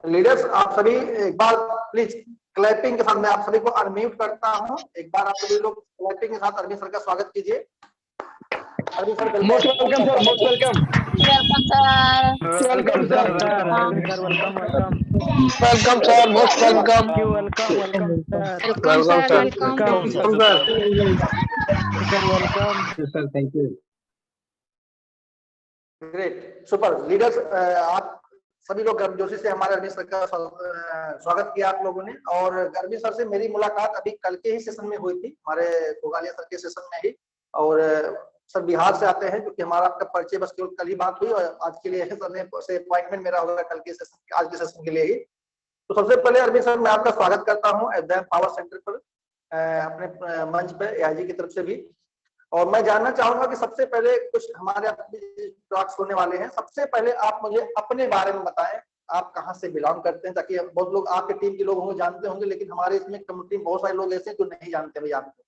Leaders आप सभी एक बार प्लीज क्लैपिंग के साथ मैं आप सभी को अनम्यूट करता हूं। एक बार आप सभी लोग क्लैपिंग के साथ अरविंद सर का स्वागत कीजिए। Arvind sir most welcome sir, most welcome. Welcome sir. Welcome sir, welcome welcome sir, most welcome. Welcome welcome sir. Welcome sir, thank you. Great, super. Leaders आप सभी लोग गर्मजोशी से हमारे अरविंद सर का स्वागत किया आप लोगों ने। और अरविंद सर से मेरी मुलाकात अभी कल के ही सेशन में हुई थी, हमारे गोगालिया सर के सेशन में ही। और सर बिहार से आते हैं, क्योंकि हमारा आपका परिचय बस केवल कल ही बात हुई, और आज के लिए सर ने से अपॉइंटमेंट मेरा होगा कल के सेशन, आज के सेशन के लिए ही। तो सबसे पहले अरविंद सर मैं आपका स्वागत करता हूँ एफडीएम पावर सेंटर पर, अपने मंच पे एआईजी की तरफ से भी। और मैं जानना चाहूंगा कि सबसे पहले कुछ हमारे टॉक्स होने वाले हैं, सबसे पहले आप मुझे अपने बारे में बताएं, आप कहां से बिलोंग करते हैं, ताकि बहुत लोग आपके टीम के लोग होंगे जानते होंगे, लेकिन हमारे इसमें कम्युनिटी में बहुत सारे लोग ऐसे जो नहीं जानते भाई आपको।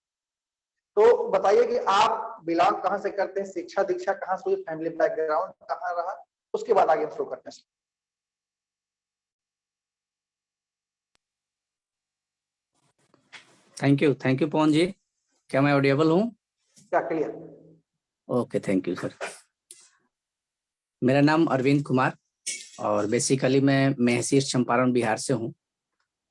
तो बताइए कि आप बिलोंग कहां से करते हैं, शिक्षा दीक्षा कहां से हुई, फैमिली बैकग्राउंड कहां रहा, उसके बाद आगे हम शुरू करते हैं। थैंक यू पवन जी। क्या मैं ऑडिएबल हूँ? क्या clear? Okay, thank you sir. मेरा नाम अरविंद कुमार और बेसिकली मैं मेहसीर चंपारण बिहार से हूँ।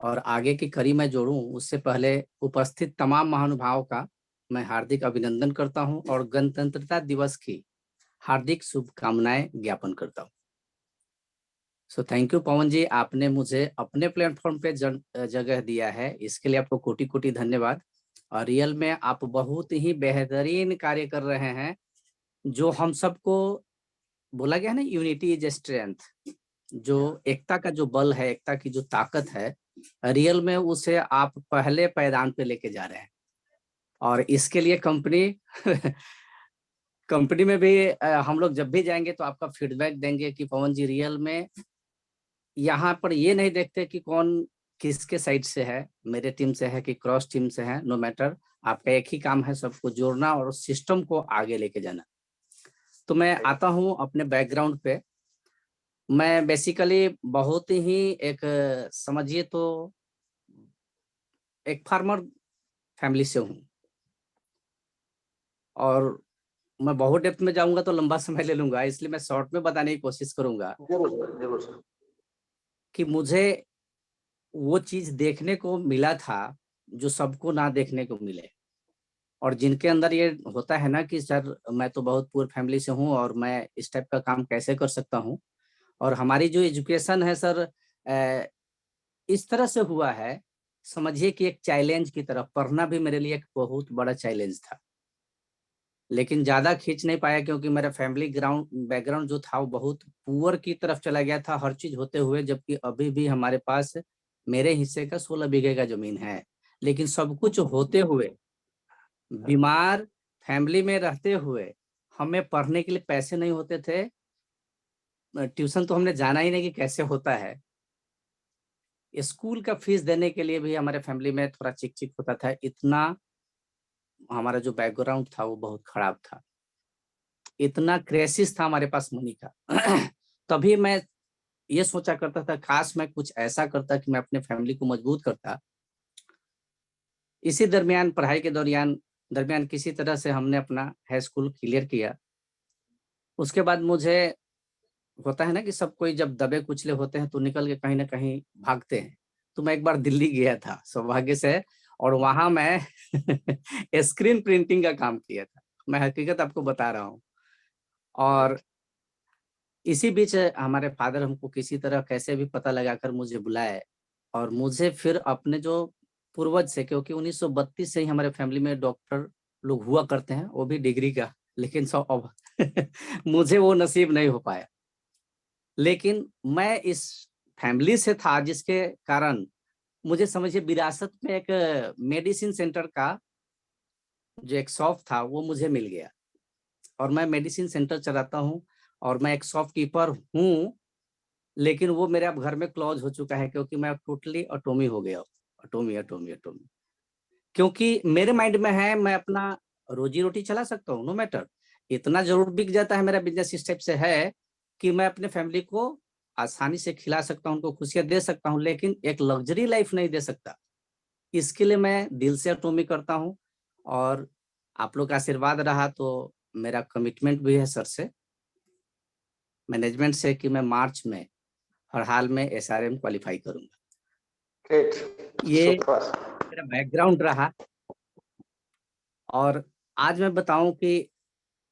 और आगे की कड़ी मैं जोड़ूं उससे पहले उपस्थित तमाम महानुभावों का मैं हार्दिक अभिनंदन करता हूं और गणतंत्रता दिवस की हार्दिक शुभकामनाएं ज्ञापन करता हूं। सो थैंक यू पवन जी, आपने मुझे अपने प्लेटफॉर्म पे जगह दिया है, इसके लिए आपको कोटि कोटि धन्यवाद। और रियल में आप बहुत ही बेहतरीन कार्य कर रहे हैं। जो हम सबको बोला गया है ना, यूनिटी इज स्ट्रेंथ, जो एकता का जो बल है, एकता की जो ताकत है, रियल में उसे आप पहले पैदान पे लेके जा रहे हैं। और इसके लिए कंपनी में भी हम लोग जब भी जाएंगे तो आपका फीडबैक देंगे कि पवन जी रियल में यहाँ पर ये नहीं देखते कि कौन किसके साइड से है, मेरे टीम से है कि क्रॉस टीम से है, नो मैटर, आपका एक ही काम है सबको जोड़ना और सिस्टम को आगे लेके जाना। तो मैं आता हूँ अपने बैकग्राउंड पे। मैं बेसिकली बहुत ही एक समझिए तो एक फार्मर फैमिली से हूँ। और मैं बहुत डेप्थ में जाऊंगा तो लंबा समय ले लूंगा, इसलिए मैं शॉर्ट में बताने की कोशिश करूंगा। जरूर सर। कि मुझे वो चीज देखने को मिला था जो सबको ना देखने को मिले, और जिनके अंदर ये होता है ना कि सर मैं तो बहुत पुअर फैमिली से हूँ और मैं इस टाइप का काम कैसे कर सकता हूँ। और हमारी जो एजुकेशन है सर इस तरह से हुआ है, समझिए कि एक चैलेंज की तरफ पढ़ना भी मेरे लिए एक बहुत बड़ा चैलेंज था। लेकिन ज्यादा खींच नहीं पाया क्योंकि मेरा फैमिली बैकग्राउंड जो था वो बहुत पुअर की तरफ चला गया था हर चीज होते हुए। जबकि अभी भी हमारे पास मेरे हिस्से का 16 बीघे का जमीन है, लेकिन सब कुछ होते हुए, बीमार फैमिली में रहते हुए, हमें पढ़ने के लिए पैसे नहीं होते थे। ट्यूशन तो हमने जाना ही नहीं कि कैसे होता है। स्कूल का फीस देने के लिए भी हमारे फैमिली में थोड़ा चिक चिक होता था। इतना हमारा जो बैकग्राउंड था वो बहुत खराब था, इतना क्राइसिस था हमारे पास मनी का। तभी मैं ये सोचा करता था काश मैं कुछ ऐसा करता कि मैं अपने फैमिली को मजबूत करता। इसी दरमियान पढ़ाई के दरमियान किसी तरह से हमने अपना हाई स्कूल क्लियर किया। उसके बाद मुझे होता है ना कि सब कोई जब दबे कुचले होते हैं तो निकल के कहीं ना कहीं भागते हैं। तो मैं एक बार दिल्ली गया था सौभाग्य से, और वहां मैं स्क्रीन प्रिंटिंग का काम किया था। मैं हकीकत आपको बता रहा हूँ। और इसी बीच हमारे फादर हमको किसी तरह कैसे भी पता लगाकर मुझे बुलाए, और मुझे फिर अपने जो पूर्वज से, क्योंकि 1932 से ही हमारे फैमिली में डॉक्टर लोग हुआ करते हैं, वो भी डिग्री का, लेकिन सब अब मुझे वो नसीब नहीं हो पाया। लेकिन मैं इस फैमिली से था जिसके कारण मुझे समझिए विरासत में एक मेडिसिन सेंटर का जो एक शॉप था वो मुझे मिल गया, और मैं मेडिसिन सेंटर चलाता हूँ और मैं एक शॉपकीपर हूँ। लेकिन वो मेरे अब घर में क्लोज हो चुका है क्योंकि मैं टोटली ऑटोमी हो गया। ऑटोमी क्योंकि मेरे माइंड में है मैं अपना रोजी रोटी चला सकता हूँ, नो मैटर। इतना जरूर बिक जाता है मेरा बिजनेस इस टाइप से है कि मैं अपने फैमिली को आसानी से खिला सकता हूँ, उनको खुशियां दे सकता हूँ, लेकिन एक लग्जरी लाइफ नहीं दे सकता। इसके लिए मैं दिल से एटॉमी करता हूँ, और आप लोग का आशीर्वाद रहा तो मेरा कमिटमेंट भी है सर से, मैनेजमेंट से, कि मैं मार्च में हर हाल में SRM क्वालिफाई करूंगा। ग्रेट, ये सुपर। मेरा बैकग्राउंड रहा। और आज मैं बताऊं कि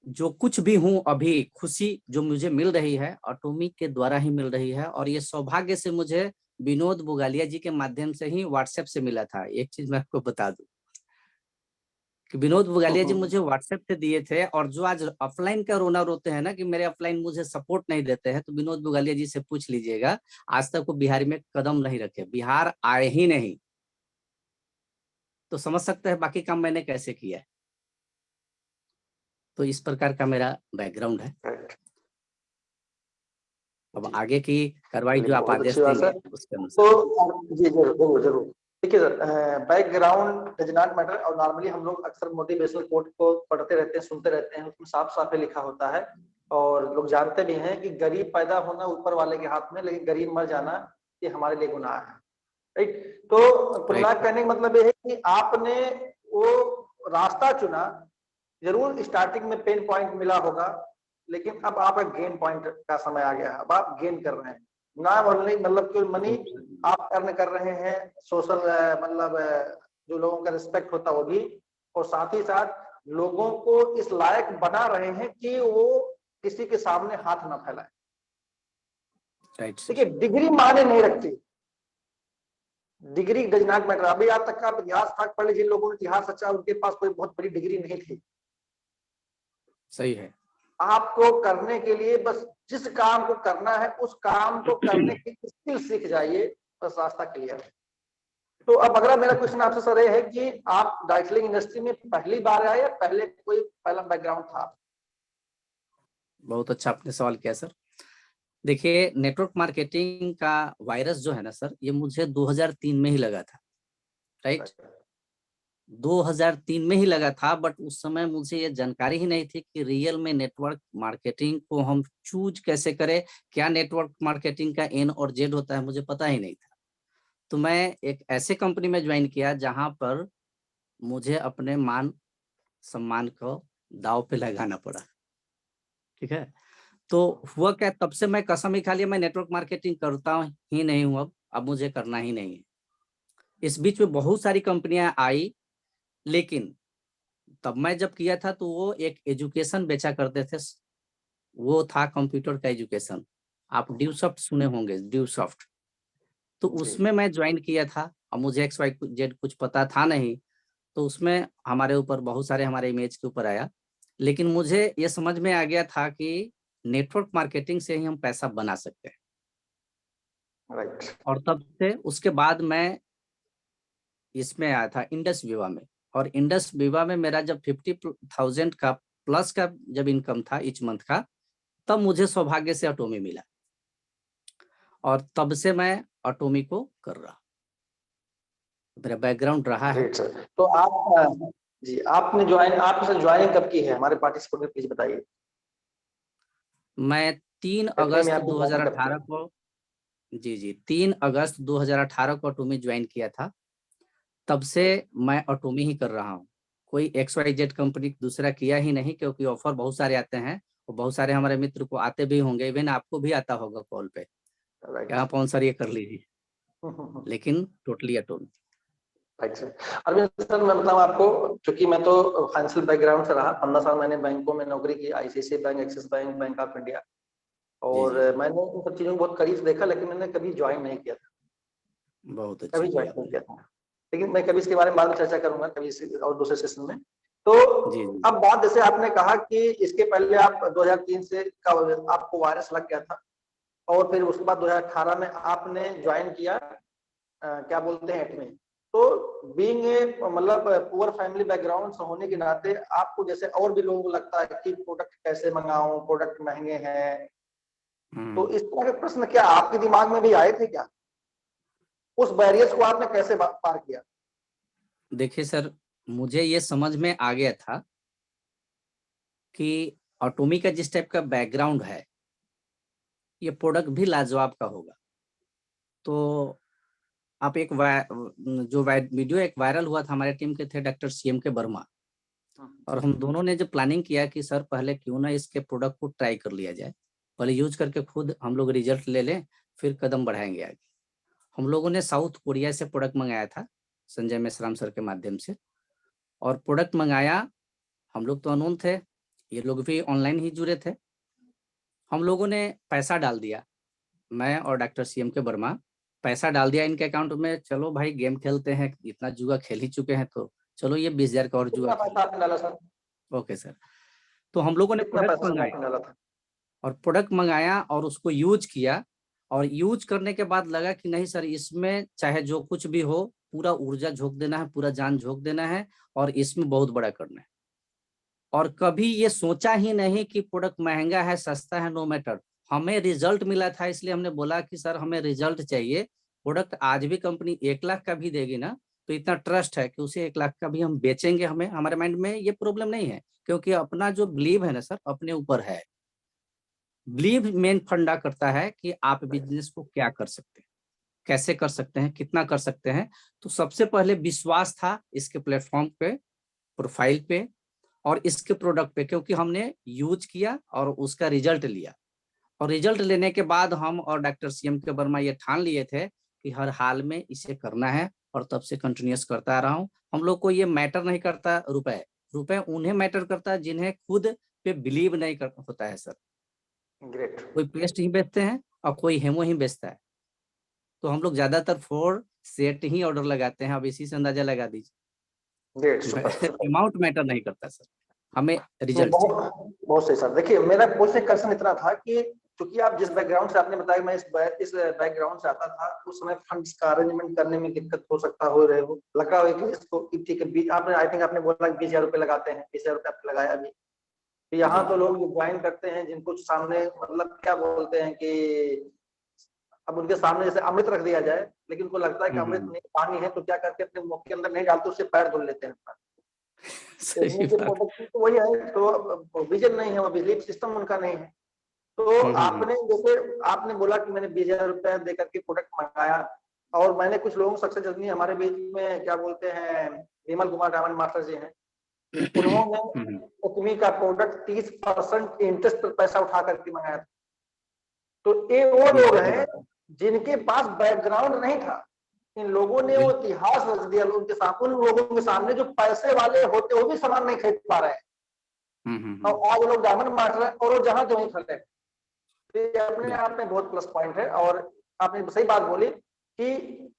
जो कुछ भी हूं अभी, खुशी जो मुझे मिल रही है एटॉमी के द्वारा ही मिल रही है। और ये सौभाग्य से मुझे विनोद बुगालिया जी के माध्यम से ही व्हाट्सएप से मिला था। एक चीज मैं आपको बता दूं कि विनोद बुगालिया जी मुझे व्हाट्सएप से दिए थे, और जो आज ऑफलाइन का रोना रोते हैं ना कि मेरे ऑफलाइन मुझे सपोर्ट नहीं देते हैं, तो विनोद बुगालिया जी से पूछ लीजिएगा, आज तक वो बिहार में कदम नहीं रखे, बिहार आए ही नहीं। तो समझ सकते हैं बाकी काम मैंने कैसे किया है। तो इस प्रकार का मेरा बैकग्राउंड है। अब आगे की कार्रवाई जो आप बहुत आदेश अच्छी बात देंगे है। उसके अनुसार। तो जी जरूर जरूर जरूर। देखिए sir, background does not matter, और नॉर्मली हम लोग अक्सर मोटिवेशनल कोट को पढ़ते रहते हैं, सुनते रहते हैं, उसमें साफ साफ लिखा होता है, और लोग जानते भी हैं कि गरीब पैदा होना ऊपर वाले के हाथ में, लेकिन गरीब मर जाना ये हमारे लिए गुनाह है। राइट। तो कुल मिला कहने का मतलब ये है कि आपने वो रास्ता चुना, जरूर स्टार्टिंग में पेन पॉइंट मिला होगा, लेकिन अब आपका गेन पॉइंट का समय आ गया है। अब आप गेन कर रहे हैं, ना मतलब कि मनी आप अर्न कर रहे हैं, सोशल मतलब जो लोगों का रिस्पेक्ट होता है वो भी, और साथ ही साथ लोगों को इस लायक बना रहे हैं कि वो किसी के सामने हाथ ना फैलाए। देखिए डिग्री माने नहीं रखती, डिग्री डज नॉट मैटर। अभी आज तक का इतिहास पढ़ लीजिए, लोगों ने इतिहास अच्छा, उनके पास कोई बहुत बड़ी डिग्री नहीं थी। सही है। आपको करने के लिए बस जिस काम को करना है उस काम को करने की स्किल सीख जाइए, बस रास्ता क्लियर है। तो अब अगला मेरा क्वेश्चन आपसे सर ये है कि आप डाइटलिंग इंडस्ट्री में पहली बार आए या पहले कोई पहला बैकग्राउंड था? बहुत अच्छा आपने सवाल किया सर। देखिए, नेटवर्क मार्केटिंग का वायरस जो है ना सर, ये मुझे 2003 में ही लगा था। राइट, 2003 में ही लगा था, बट उस समय मुझे ये जानकारी ही नहीं थी कि रियल में नेटवर्क मार्केटिंग को हम चूज कैसे करें, क्या नेटवर्क मार्केटिंग का N और Z होता है, मुझे पता ही नहीं था। तो मैं एक ऐसे कंपनी में ज्वाइन किया जहां पर मुझे अपने मान सम्मान को दाव पे लगाना पड़ा। ठीक है, तो हुआ क्या, तब से मैं कसम ही खा लिया मैं नेटवर्क मार्केटिंग करता ही नहीं हूँ। अब मुझे करना ही नहीं है। इस बीच में बहुत सारी कंपनियां आई, लेकिन तब मैं जब किया था तो वो एक एजुकेशन बेचा करते थे, वो था कंप्यूटर का एजुकेशन। आप ड्यूसॉफ्ट सुने होंगे, ड्यूसॉफ्ट। तो उसमें मैं ज्वाइन किया था। अब मुझे XYZ कुछ पता था नहीं, तो उसमें हमारे ऊपर बहुत सारे हमारे इमेज के ऊपर आया, लेकिन मुझे ये समझ में आ गया था कि नेटवर्क मार्केटिंग से ही हम पैसा बना सकते हैं। राइट। और तब से उसके बाद मैं इसमें आया था इंडस विवा में, और इंडस विवा में मेरा जब 50,000 का प्लस का जब इनकम था ईच मंथ का, तब मुझे सौभाग्य से एटॉमी मिला, और तब से मैं एटॉमी को कर रहा, मेरा बैकग्राउंड रहा है। Great sir. तो आप जी आपने ज्वाइनिंग कब की है, हमारे पार्टिसिपेंट को प्लीज बताइए। मैं 3 एटॉमी में अगस्त आपकी ज्वाइनिंग कब की 2018 को, जी 3 अगस्त 2018 को एटॉमी ज्वाइन किया था। तब से मैं एटॉमी ही कर रहा हूँ, कोई XYZ कंपनी दूसरा किया ही नहीं, क्योंकि ऑफर बहुत सारे आते हैं, और बहुत सारे हमारे मित्र को आते भी होंगे, इवन आपको भी आता होगा कॉल पे, यहाँ स्पॉन्सर ये कर लीजिए, लेकिन टोटली एटॉमी। Right sir. अरविंद सर, मैं बताऊं आपको, क्योंकि मैं तो फाइनेंशियल बैकग्राउंड से रहा, 15 साल मैंने बैंकों में नौकरी की, ICICI bank, axis bank, bank of India, और मैंने इन सब चीजों को बहुत करीब से देखा, लेकिन मैंने कभी ज्वाइन नहीं किया था, बहुत कभी अच्छा ज्वाइन किया नहीं किया था। लेकिन मैं कभी इसके बारे में बाद में चर्चा करूंगा, कभी और दूसरे सेशन में। तो अब बात, जैसे आपने कहा कि इसके पहले आप 2003 से आपको वायरस लग गया था, और फिर उसके बाद 2018 में आपने ज्वाइन किया, क्या बोलते हैं, एटमी। तो बीइंग ए मतलब पुअर फैमिली बैकग्राउंड से होने के नाते आपको, जैसे और भी लोगों को लगता है कि प्रोडक्ट कैसे मंगाऊं, प्रोडक्ट महंगे हैं, तो इस तरह के प्रश्न क्या आपके दिमाग में भी आए थे क्या? उस बैरियर्स को आपने कैसे पार किया? देखिए सर, मुझे ये समझ में आ गया था कि एटॉमी का जिस टाइप का बैकग्राउंड है, ये प्रोडक्ट भी लाजवाब का होगा। तो आप एक वीडियो एक वायरल हुआ था, हमारे टीम के थे डॉक्टर सीएम के वर्मा, और हम दोनों ने जब प्लानिंग किया कि सर पहले क्यों ना इसके प्रोडक्ट को ट्राई कर लिया जाए, पहले यूज करके खुद हम लोग रिजल्ट ले लें, फिर कदम बढ़ाएंगे आगे। हम लोगों ने साउथ कोरिया से प्रोडक्ट मंगाया था संजय मेश्राम सर के माध्यम से, और प्रोडक्ट मंगाया। हम लोग तो अननोन थे, ये लोग भी ऑनलाइन ही जुड़े थे। हम लोगों ने पैसा डाल दिया, मैं और डॉक्टर सीएम के वर्मा पैसा डाल दिया इनके अकाउंट में। चलो भाई गेम खेलते हैं, इतना जुआ खेल ही चुके हैं, तो चलो ये 20,000 का और जुआ कितना पैसा आपने डाला सर? Okay sir. तो हम लोगों ने कितना प्रोडक्ट पैसा मंगाया, आपने डाला था? और प्रोडक्ट मंगाया और उसको यूज किया, और यूज करने के बाद लगा कि नहीं सर, इसमें चाहे जो कुछ भी हो पूरा ऊर्जा झोंक देना है, पूरा जान झोंक देना है, और इसमें बहुत बड़ा करना है। और कभी ये सोचा ही नहीं कि प्रोडक्ट महंगा है सस्ता है, नो मैटर, हमें रिजल्ट मिला था, इसलिए हमने बोला कि सर हमें रिजल्ट चाहिए। प्रोडक्ट आज भी कंपनी 1 लाख का भी देगी ना, तो इतना ट्रस्ट है कि उसे 1 लाख का भी हम बेचेंगे। हमें हमारे माइंड में ये प्रॉब्लम नहीं है, क्योंकि अपना जो बिलीव है ना सर, अपने ऊपर है। बिलीव मेन फंडा करता है कि आप बिजनेस को क्या कर सकते हैं, कैसे कर सकते हैं, कितना कर सकते हैं। तो सबसे पहले विश्वास था इसके प्लेटफॉर्म पे, प्रोफाइल पे, और इसके प्रोडक्ट पे, क्योंकि हमने यूज किया और उसका रिजल्ट लिया। और रिजल्ट लेने के बाद हम और डॉक्टर सीएम के वर्मा ये ठान लिए थे कि हर हाल में इसे करना है, और तब से कंटिन्यूअस करता आ रहा हूँ। हम लोग को ये मैटर नहीं करता रुपए, रुपए उन्हें मैटर करता है जिन्हें खुद पे बिलीव नहीं कर होता है सर। ग्रेट। कोई पेस्ट ही बेचते हैं और कोई हेमो ही बेचता है, तो हम लोग ज्यादातर 4 सेट ही ऑर्डर लगाते हैं। अब इसी से अंदाजा लगा दीजिए। Great, super. अमाउंट मैटर नहीं करता सर, हमें तो रिजल्ट चाहिए। बहुत सही सर। देखिए मेरा पूछने का क्वेश्चन इतना था कि क्योंकि आप जिस बैकग्राउंड से आपने बताया, मैं इस बैकग्राउंड से आता था, उस समय फंड्स का अरेंजमेंट करने में दिक्कत हो सकता हो रहे हो, लगा हो कि इसको ठीक है, आपने आई थिंक आपने बोला 20,000 रुपए लगाते हैं, 20,000 रुपए आपने लगाया अभी। तो यहाँ तो लोग ज्वाइन करते हैं जिनको सामने मतलब क्या बोलते हैं कि अब उनके सामने जैसे अमृत रख दिया जाए, लेकिन उनको लगता है कि अमृत नहीं पानी है, तो क्या करके अपने मुंह के अंदर नहीं डालते, उससे पैर धुल लेते हैं। सही बात। तो वही है, तो विजन नहीं है, वो बिलीफ सिस्टम उनका नहीं है। तो आपने जैसे आपने बोला कि मैंने 20,000 रुपए देकर के प्रोडक्ट मंगाया, और मैंने कुछ लोगों सक्सेस जर्नी हमारे बीच में क्या बोलते हैं, विमल कुमार डायमंड मास्टर जी हैं, उन्होंने उकमी का प्रोडक्ट 30% इंटरेस्ट पर पैसा उठा करके मंगाया था। तो ये वो लोग हैं जिनके पास बैकग्राउंड नहीं था, इन लोगों ने वो इतिहास रच दिया उनके सामने, उन लोगों के सामने जो पैसे वाले होते वो भी सामान नहीं खरीद पा रहे हैं, और आज लोग डायमंड मास्टर हैं और वो जहां जो वहीं खड़े हैं। तो ये अपने आप में बहुत प्लस पॉइंट है। और आपने सही बात बोली कि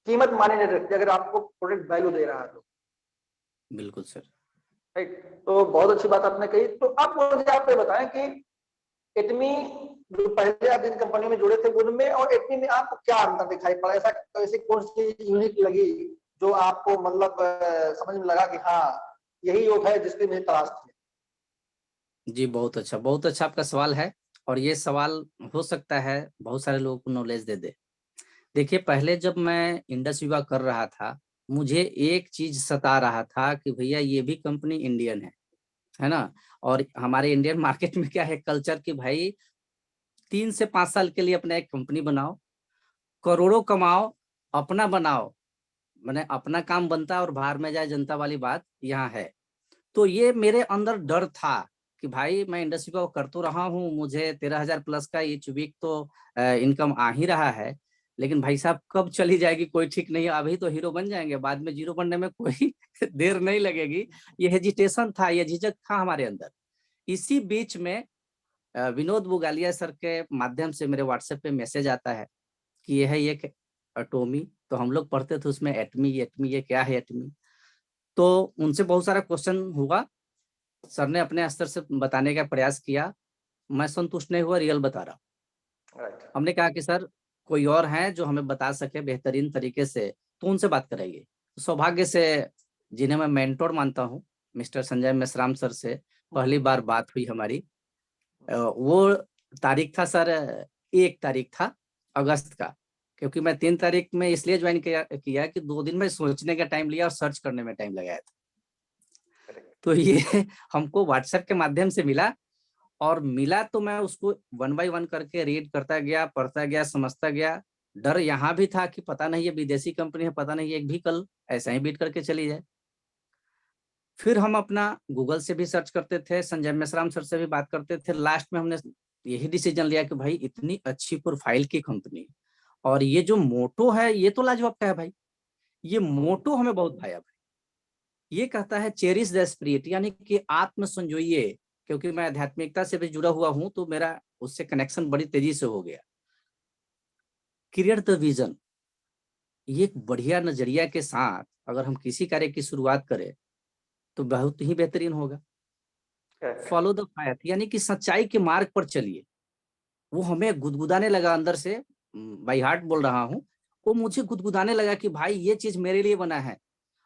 कीमत माने नहीं रखती अगर आपको प्रोडक्ट वैल्यू दे रहा है तो। बिल्कुल सर। राइट, तो बहुत अच्छी बात आपने कही। तो आप मुझे आप ये बताएं कि एटमी जो पहले आप जिन कंपनी में जुड़े थे उनमें और एटमी में आपको क्या अंतर दिखाई पड़ा, ऐसा ऐसी कौन सी यूनिक लगी जो आपको मतलब समझ में लगा कि हाँ यही योग है जिसकी मुझे तलाश थी? जी बहुत अच्छा आपका सवाल है, और ये सवाल हो सकता है बहुत सारे लोगों को नॉलेज दे दे। देखिए पहले जब मैं इंडस विवा कर रहा था, मुझे एक चीज सता रहा था कि भैया ये भी कंपनी इंडियन है ना, और हमारे इंडियन मार्केट में क्या है कल्चर कि भाई 3 से 5 साल के लिए अपना एक कंपनी बनाओ, करोड़ों कमाओ, अपना बनाओ, मैंने अपना काम बनता और बाहर में जाए जनता वाली बात यहाँ है। तो ये मेरे अंदर डर था कि भाई मैं इंडस्ट्री को कर तो रहा हूँ, मुझे 13,000 प्लस का ईच वीक तो इनकम आ ही रहा है, लेकिन भाई साहब कब चली जाएगी कोई ठीक नहीं है। अभी तो हीरो बन जाएंगे, बाद में जीरो बनने में कोई देर नहीं लगेगी। ये हेजिटेशन था, ये झिझक था हमारे अंदर। इसी बीच में विनोद बुगालिया सर के माध्यम से मेरे व्हाट्सएप पे मैसेज आता है कि ये है एक एटॉमी। तो हम लोग पढ़ते थे उसमें एटमी ये क्या है एटमी। तो उनसे बहुत सारा क्वेश्चन हुआ, सर ने अपने स्तर से बताने का प्रयास किया, मैं संतुष्ट नहीं हुआ, रियल बता रहा हूँ। हमने कहा कि सर कोई और है जो हमें बता सके बेहतरीन तरीके से, तो उनसे बात कराइए। सौभाग्य से जिन्हें मैं मेंटोर मानता हूँ, मिस्टर संजय मेश्राम सर से पहली बार बात हुई हमारी। वो तारीख था सर 1 तारीख था अगस्त का, क्योंकि मैं 3 तारीख में इसलिए ज्वाइन किया कि 2 दिन में सोचने का टाइम लिया और सर्च करने में टाइम लगाया था। तो ये हमको व्हाट्सएप के माध्यम से मिला, और मिला तो मैं उसको 1 बाय 1 करके रीड करता गया, पढ़ता गया, समझता गया। डर यहाँ भी था कि पता नहीं ये विदेशी कंपनी है, पता नहीं एक भी कल ऐसा ही बीट करके चली जाए। फिर हम अपना गूगल से भी सर्च करते थे, संजय मेश्राम सर से भी बात करते थे। लास्ट में हमने यही डिसीजन लिया कि भाई इतनी अच्छी प्रोफाइल की कंपनी और ये जो मोटो है ये तो लाजवाब का है भाई। ये मोटो हमें बहुत भाया भाई। ये कहता है चेरिश द स्पिरिट, यानी कि आत्म संजोइए। क्योंकि मैं आध्यात्मिकता से भी जुड़ा हुआ हूं तो मेरा उससे कनेक्शन बड़ी तेजी से हो गया। क्रिएट द विजन, ये एक बढ़िया नजरिया के साथ अगर हम किसी कार्य की शुरुआत करें तो बहुत ही बेहतरीन होगा। फॉलो द फायर, यानी कि सच्चाई के मार्ग पर चलिए। वो हमें गुदगुदाने लगा अंदर से, बाई हार्ट बोल रहा हूँ, वो मुझे गुदगुदाने लगा कि भाई ये चीज मेरे लिए बना है।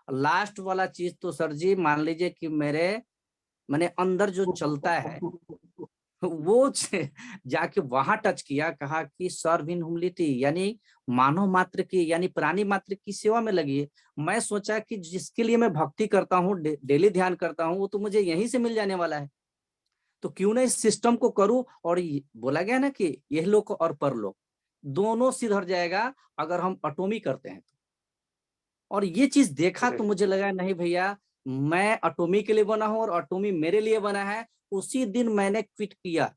लास्ट वाला चीज तो सर जी मान लीजिए कि मैंने अंदर जो चलता है वो जाके वहां टच किया, कहा कि सर्व इन ह्यूमिलिटी, यानी मानव मात्र की, यानी प्राणी मात्र की सेवा में लगी। मैं सोचा कि जिसके लिए मैं भक्ति करता हूँ, डेली ध्यान करता हूँ, वो तो मुझे यहीं से मिल जाने वाला है, तो क्यों ना इस सिस्टम को करूं। और बोला गया ना कि यह लोक और परलोक दोनों सिधर जाएगा अगर हम अटोमी करते हैं तो। और ये चीज देखा तो मुझे लगा नहीं भैया, मैं अटोमी के लिए बना हूं और अटोमी मेरे लिए बना है। उसी दिन मैंने क्विट किया।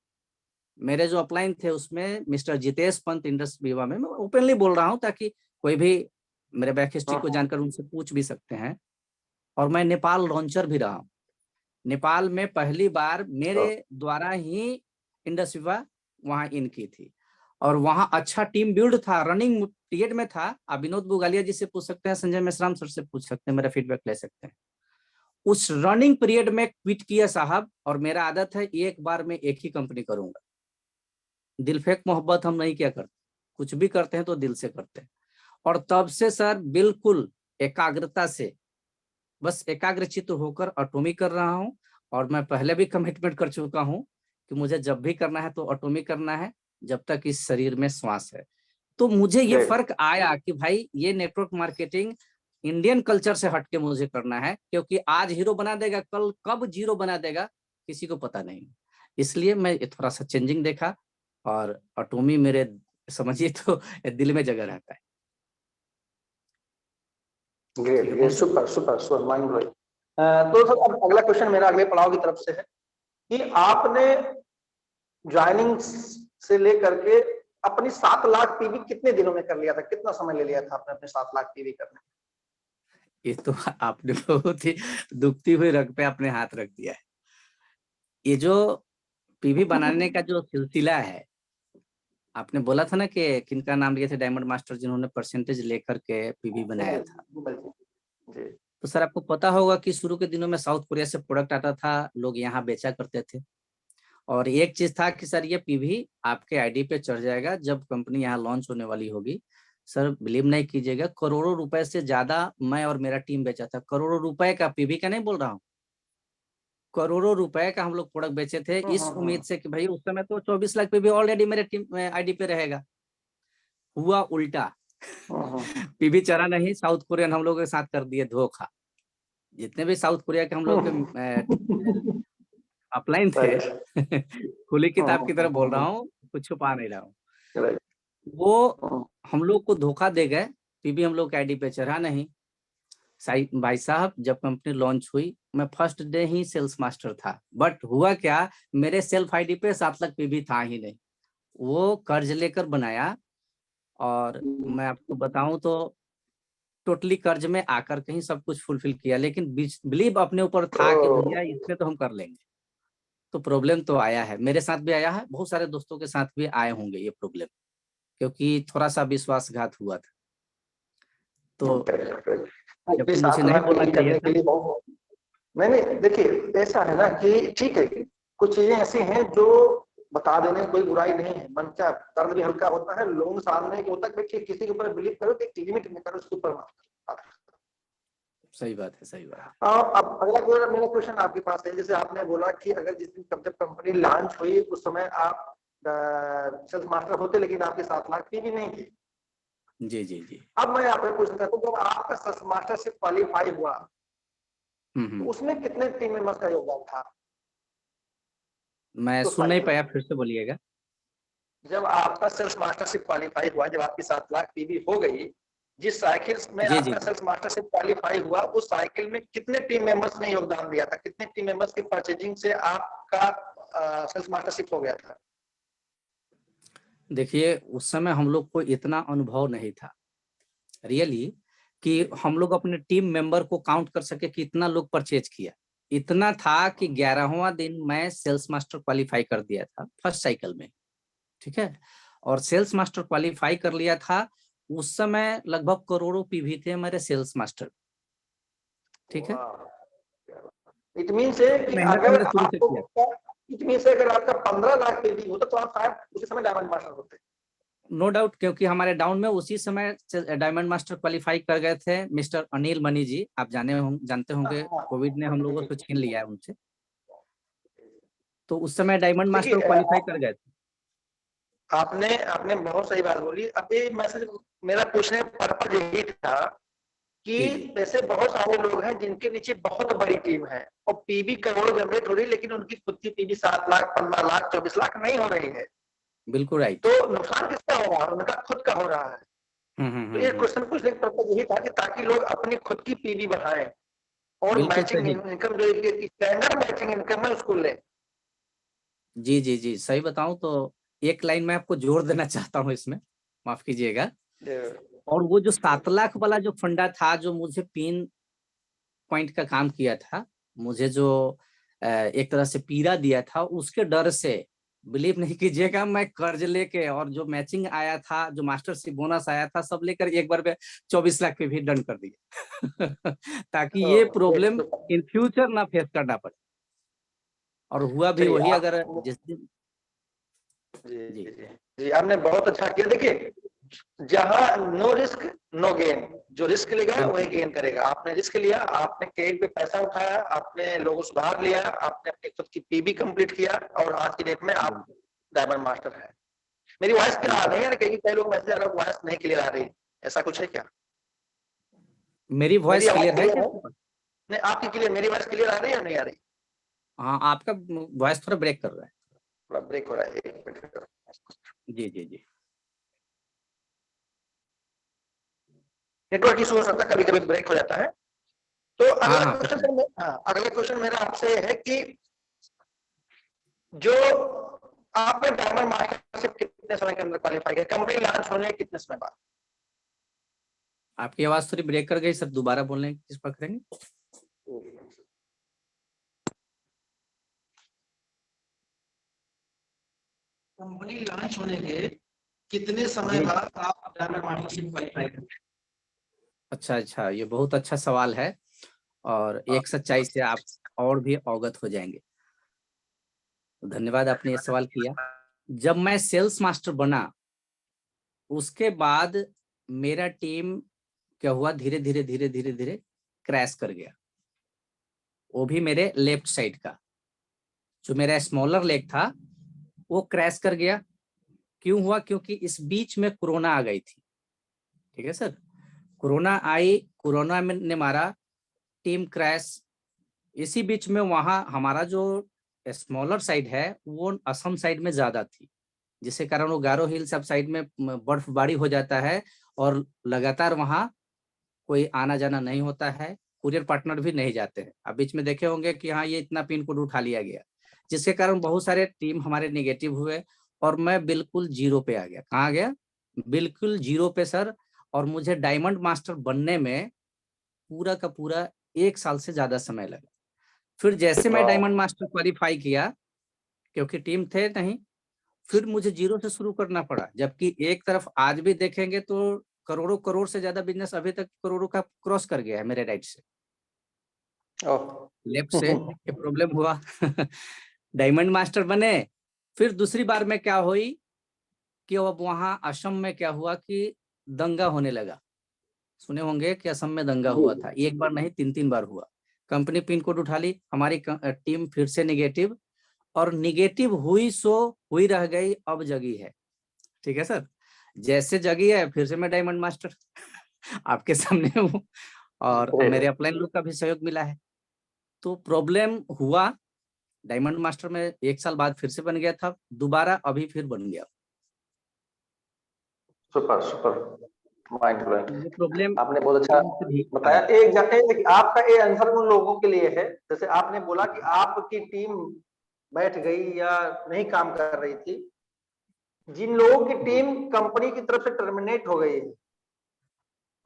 मेरे जो अपलाइन थे उसमें मिस्टर जितेश पंत इंडस्ट्री विवा में, मैं ओपनली बोल रहा हूं ताकि कोई भी मेरे बैक हिस्ट्री को जानकर उनसे पूछ भी सकते हैं। और मैं नेपाल लॉन्चर भी रहा हूं। नेपाल में पहली बार मेरे द्वारा ही इंडस विवा वहां इन की थी और वहां अच्छा टीम बिल्ड था, रनिंग पीरियड में था। आप विनोद बुगालिया जी से पूछ सकते हैं, संजय मेश्राम सर से पूछ सकते हैं, मेरा फीडबैक ले सकते हैं। उस रनिंग पीरियड में क्विट किया साहब। और मेरा आदत है एक बार में एक ही कंपनी करूंगा। दिल फेंक मोहब्बत हम नहीं क्या करते, कुछ भी करते हैं तो दिल से करते हैं। और तब से सर बिल्कुल एकाग्रता से, बस एकाग्रचित्त होकर अटोमी कर रहा हूं। और मैं पहले भी कमिटमेंट कर चुका हूं कि मुझे जब भी करना है तो अटोमी करना है, जब तक इस शरीर में श्वास है। तो मुझे ये फर्क आया कि भाई ये नेटवर्क मार्केटिंग इंडियन कल्चर से हटके मुझे करना है, क्योंकि आज हीरो बना देगा, कल कब जीरो बना देगा किसी को पता नहीं। इसलिए मैं थोड़ा सा चेंजिंग देखा और अटोमी मेरे समझिए तो दिल में जगह रहता है। Great, super super super, mind blowing. तो सर अब अगला क्वेश्चन मेरा अगले पड़ाव की तरफ से है कि आपने ज्वाइनिंग से लेकर के अपनी 7 लाख पीवी कितने दिनों में कर लिया था? कितना समय ले लिया था आपने अपने 7 लाख पीवी करने में? ये तो आपने बहुत ही दुखती हुई रग पे अपने हाथ रख दिया है। ये जो पीवी बनाने का जो सिलसिला है, आपने बोला था ना कि किनका नाम लिए थे डायमंड मास्टर जिन्होंने परसेंटेज लेकर के पीवी बनाया था। जी। तो सर आपको पता होगा कि शुरू के दिनों में साउथ कोरिया से प्रोडक्ट आता था, लोग यहाँ बेचा करते थे। और एक चीज था कि सर ये पीवी आपके आईडी पे चढ़ जाएगा जब कंपनी यहाँ लॉन्च होने वाली होगी। सर बिलीव नहीं कीजिएगा, करोड़ों रुपए से ज्यादा मैं और मेरा टीम बेचा था। करोड़ों रुपए का, पीवी का नहीं बोल रहा हूँ, करोड़ों रुपए का हम लोग प्रोडक्ट बेचे थे, इस उम्मीद से कि भाई उस समय तो 24 लाख पीवी ऑलरेडी मेरे टीम आईडी पे रहेगा। हुआ उल्टा। पीवी चढ़ा नहीं, साउथ कोरियन हम लोग के साथ कर दिए धोखा। जितने भी साउथ कोरिया के हम लोग के अपलाइन थे खुली किताब की तरह बोल रहा हूँ, कुछ छुपा नहीं रहा हूँ, वो हम लोग को धोखा दे गए। पीवी हम लोग के आईडी पे चढ़ा नहीं। भाई साहब जब कंपनी लॉन्च हुई मैं फर्स्ट डे ही सेल्स मास्टर था, बट हुआ क्या, मेरे सेल्फ आईडी पे 7 लाख पीवी था ही नहीं। वो कर्ज लेकर बनाया और मैं आपको बताऊं तो टोटली कर्ज में आकर कहीं सब कुछ फुलफिल किया, लेकिन बिलीव अपने ऊपर था कि भैया इसमें तो हम कर लेंगे। तो प्रॉब्लम तो आया है, मेरे साथ भी आया है, बहुत सारे दोस्तों के साथ भी आए होंगे ये प्रॉब्लम, क्योंकि थोड़ा सा विश्वासघात हुआ था। तो मुझे नहीं बोलना चाहिए के लिए नहीं, देखिए ऐसा है ना कि ठीक है, कुछ चीजें ऐसी हैं जो बता देने में कोई बुराई नहीं है, मन का दर्द भी हल्का होता है, लोगों सामने होता है कि किसी के ऊपर बिलीव करो कि एक लिमिट में करो, उसके ऊपर मत। सही बात है, सही बात है। अब अगला मेरा क्वेश्चन आपके पास है, जैसे आपने बोला कि अगर जिस दिन जब कंपनी लॉन्च हुई उस समय आप सेल्स मास्टर होते, लेकिन आपके 7 लाख पीवी नहीं थी। जी जी जी। अब मैं आपसे पूछना चाहता हूँ, जब आपका सेल्स मास्टरशिप क्वालिफाई हुआ तो उसमें कितने टीम मेंबर्स का योगदान था? मैं तो सुन नहीं साइकिल पाया, फिर से बोलिएगा। जब आपका सेल्स मास्टरशिप क्वालिफाई हुआ, जब आपकी 7 लाख पीवी हो गई, जिस साइकिल में जी जी आपका सेल्स मास्टरशिप क्वालिफाई हुआ, उस साइकिल में कितने टीम मेंबर्स ने योगदान दिया था? कितने टीम मेंबर्स की परचेजिंग से आपका सेल्स मास्टरशिप हो गया था? देखिए, उस समय हम लोग को इतना अनुभव नहीं था रियली कि हम लोग अपने टीम मेंबर को काउंट कर सके कि इतना लोग परचेज किया। इतना था कि 11वां दिन मैं सेल्स मास्टर क्वालिफाई कर दिया था फर्स्ट साइकिल में, ठीक है। और सेल्स मास्टर क्वालिफाई कर लिया था। उस समय लगभग करोड़ों पीवी थे हमारे सेल्स मास्टर, ठीक है। इट मीन्स है कि मेहनत अगर हमने शुरू से किया। आपको इट मीन्स है अगर आपका 15 लाख पीवी होता तो आप शायद उसी समय डायमंड मास्टर होते। नो डाउट, क्योंकि हमारे डाउन में उसी समय डायमंड मास्टर क्वालिफाई कर गए थे मिस्टर अनिल मनी जी, आप जानते होंगे। कोविड ने हम लोगों को छीन लिया है उनसे, तो उस समय डायमंड मास्टर देखिए, क्वालिफाई कर गए थे। आपने आपने बहुत सही बात बोली। अभी मैसेज मेरा पूछने का पर्पज यही था कि जी जी वैसे बहुत सारे लोग हैं जिनके नीचे बहुत बड़ी टीम है और पीवी करोड़ों जनरेट हो रही है, लेकिन उनकी खुद की पीवी 7 लाख, 15 लाख, 24 लाख नहीं हो रही है। बिल्कुल राइट। तो नुकसान किसका हो रहा है? उनका खुद का हो रहा है। तो ये क्वेश्चन पूछने का पर्पज यही था कि ताकि लोग अपनी खुद की पीवी बढ़ाएं और बिल्कुल मैचिंग सही। इनकम जो स्टैंडर्ड मैचिंग इनकम है उसको ले। जी जी जी, सही बताऊं तो एक लाइन मैं आपको जोड़ देना चाहता हूँ इसमें, माफ कीजिएगा। और वो जो 7 लाख वाला जो फंडा था, जो मुझे पिन पॉइंट का काम किया था, मुझे जो एक तरह से पीड़ा दिया था, उसके डर से बिलीव नहीं कीजिएगा, मैं कर्ज लेके और जो मैचिंग आया था, जो मास्टरशिप बोनस आया था, सब लेकर एक बार में 24 लाख पे भी डन कर दिया ताकि ये प्रॉब्लम इन फ्यूचर ना फेस करना पड़े। और हुआ भी चलिए वही, आप अगर जिस दिन। जी जी जी जी, आपने बहुत अच्छा किया। देखिए, जहां नो रिस्क नो गेन, जो रिस्क लेगा वही बिल्कुल गेन करेगा। आपने रिस्क लिया, आपने क्रेडिट पे पैसा उठाया, आपने लोगों से उधार लिया, आपने अपनी खुद की पीबी कंप्लीट किया और आज की डेट में आप बिल्कुल डायमंड मास्टर है। मेरी वॉइस क्या आ बिल्कुल। रही है? कई लोग मैसेज आ रहा है वॉइस नहीं क्लियर आ रही, ऐसा कुछ है क्या? मेरी मेरी वॉइस आवाज क्लियर है क्लियर क्या है? आपके पास? नहीं, आपकी क्लियर, मेरी वॉइस क्लियर आ रही है या नहीं आ रही? हाँ, आपका वॉइस थोड़ा ब्रेक कर रहा है। थोड़ा ब्रेक हो रहा है, एक मिनट। जी जी जी। नेटवर्क इशू हो सकता है, कभी कभी ब्रेक हो जाता है। तो हाँ अगला हाँ, कुछ क्वेश्चन नहीं। अगला क्वेश्चन मेरा आपसे है कि जो आपने डायमंड मास्टरशिप कितने समय के अंदर क्वालिफाई किया? कंपनी लॉन्च होने के कितने समय बाद? आपकी आवाज थोड़ी ब्रेक कर गई सर, दोबारा बोलने की कोशिश करेंगे। कंपनी लॉन्च होने के कितने समय जी। बाद आप डायमंड मास्टरशिप क्वालिफाई करते अच्छा अच्छा, ये बहुत अच्छा सवाल है, और एक सच्चाई से आप और भी अवगत हो जाएंगे। तो धन्यवाद, आपने ये सवाल किया। जब मैं सेल्स मास्टर बना, उसके बाद मेरा टीम क्या हुआ, धीरे धीरे धीरे धीरे धीरे क्रैश कर गया। वो भी मेरे लेफ्ट साइड का, जो मेरा स्मॉलर लेग था, वो क्रैश कर गया। क्यों हुआ? क्योंकि इस बीच में कोरोना आ गई थी, ठीक है सर। कोरोना आई, कोरोना ने मारा, टीम क्रैश। इसी बीच में वहां हमारा जो स्मॉलर साइड है, वो असम साइड में ज्यादा थी, जिसके कारण वो गारो हिल सब साइड में बर्फबारी हो जाता है, और लगातार वहां कोई आना जाना नहीं होता है, कुरियर पार्टनर भी नहीं जाते हैं। अब बीच में देखे होंगे कि हाँ, ये इतना पिन कोड उठा लिया गया, जिसके कारण बहुत सारे टीम हमारे नेगेटिव हुए, और मैं बिल्कुल जीरो पे आ गया। कहाँ गया? बिल्कुल जीरो पे सर। और मुझे डायमंड मास्टर बनने में पूरा का पूरा 1 साल से ज्यादा समय लगा। फिर जैसे मैं डायमंड मास्टर क्वालिफाई किया, क्योंकि टीम थे नहीं, फिर मुझे जीरो से शुरू करना पड़ा। जबकि एक तरफ आज भी देखेंगे तो करोड़ों करोड़ से ज्यादा बिजनेस अभी तक करोड़ों का क्रॉस कर गया है मेरे राइट से। हैं? लेफ्ट से ये प्रॉब्लम हुआ डायमंड मास्टर बने। फिर दूसरी बार में क्या हुई कि अब वहां असम में क्या हुआ कि दंगा होने लगा। सुने होंगे कि असम में दंगा हुआ था, एक बार नहीं 3 3 बार हुआ। कंपनी पिन कोड उठा ली, हमारी टीम फिर से निगेटिव, और निगेटिव हुई सो हुई रह गई, अब जगी है, ठीक है सर। जैसे जगी है, फिर से मैं डायमंड मास्टर आपके सामने हूँ, और मेरे अपलाइन लोग का भी सहयोग मिला है। तो प्रॉब्लम हुआ डायमंड मास्टर में 1 साल बाद फिर से बन गया था, दोबारा अभी फिर बन गया। Super super, mind blowing. ये प्रॉब्लम आपने बहुत अच्छा बताया। एक आपका ये आंसर उन लोगों के लिए है, जैसे आपने बोला कि आपकी टीम बैठ गई या नहीं काम कर रही थी, जिन लोगों की टीम कंपनी की तरफ से टर्मिनेट हो गई है,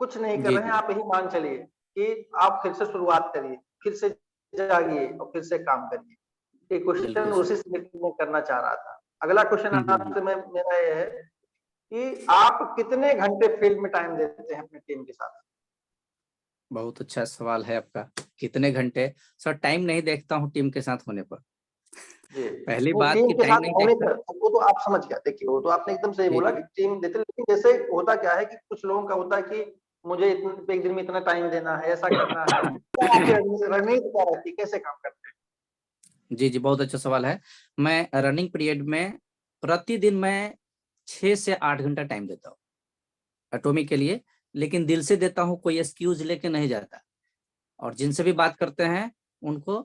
कुछ नहीं कर रहे हैं, आप यही मान चलिए कि आप फिर से शुरुआत करिए, फिर से जागिए और फिर से काम करिए। ये क्वेश्चन उसी से मैं करना चाह रहा था। अगला क्वेश्चन आपसे मेरा ये है कि आप कितने घंटे फील्ड में टाइम देते हैं अपनी टीम के साथ? बहुत अच्छा सवाल है आपका। कितने घंटे? सर टाइम नहीं देखता हूँ टीम के साथ होने पर। पहली बात कि टाइम नहीं देखता, वो तो आप समझ गया। देखिए वो तो आपने एकदम सही बोला कि टीम देते, लेकिन जैसे होता क्या है कि कुछ लोगों का होता है कि मुझे एक दिन में इतना टाइम देना है, ऐसा करना है, रणनीति क्या रहती है, कैसे काम करते हैं? जी जी, बहुत अच्छा सवाल है। मैं रनिंग पीरियड में प्रतिदिन मैं 6 से 8 घंटा टाइम देता हूँ एटॉमिक के लिए, लेकिन दिल से देता हूँ, कोई एक्सक्यूज लेके नहीं जाता। और जिनसे भी बात करते हैं उनको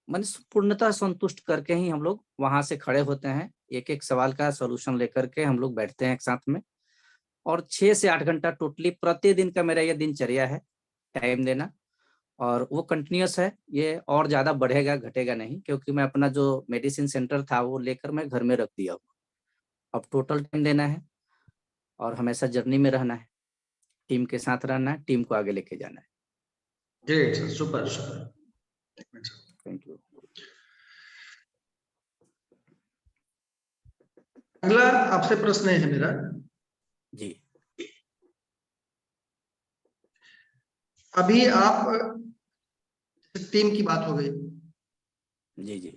मन पूर्णतः संतुष्ट करके ही हम लोग वहां से खड़े होते हैं। एक एक सवाल का सॉल्यूशन लेकर के हम लोग बैठते हैं एक साथ में, और 6 से 8 घंटा टोटली प्रतिदिन का मेरा यह दिनचर्या है टाइम देना। और वो कंटिन्यूस है, ये और ज्यादा बढ़ेगा घटेगा नहीं, क्योंकि मैं अपना जो मेडिसिन सेंटर था वो लेकर मैं घर में रख दिया हूँ। अब टोटल टाइम देना है और हमेशा जर्नी में रहना है, टीम के साथ रहना है, टीम को आगे लेके जाना है। Great, super super, thank you. अगला आपसे प्रश्न है मेरा जी। अभी आप टीम की बात हो गई, जी जी,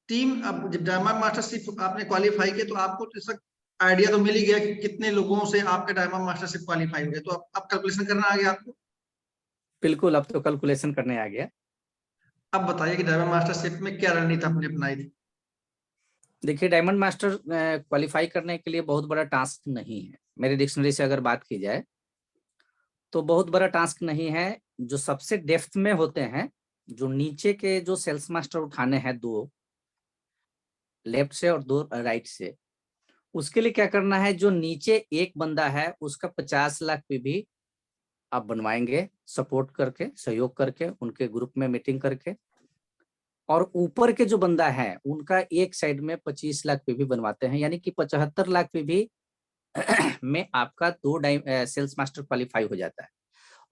टीम अब जब डायमंड मास्टरशिप आपने क्वालिफाई किया तो आपको तो इसका आइडिया तो मिल ही गया कि कितने लोगों से आपके डायमंड मास्टरशिप क्वालिफाई हो गए, तो अब कैलकुलेशन करना आ गया आपको? बिल्कुल, अब तो कैलकुलेशन करने आ गया। अब बताइए कि डायमंड मास्टरशिप में क्या रणनीति आपने अपनाई थी? देखिए, डायमंड मास्टर क्वालिफाई करने के लिए बहुत बड़ा टास्क नहीं है। मेरे डिक्शनरी से अगर बात की जाए तो बहुत बड़ा टास्क नहीं है। जो सबसे डेप्थ में होते हैं, जो नीचे के जो सेल्स मास्टर उठाने हैं, 2 लेफ्ट से और 2 राइट से, उसके लिए क्या करना है, जो नीचे एक बंदा है उसका 50 लाख पे भी आप बनवाएंगे, सपोर्ट करके, सहयोग करके, उनके ग्रुप में मीटिंग करके। और ऊपर के जो बंदा है उनका एक साइड में 25 लाख पे भी बनवाते हैं, यानी कि 75 लाख पे भी में आपका 2 सेल्स मास्टर क्वालिफाई हो जाता है।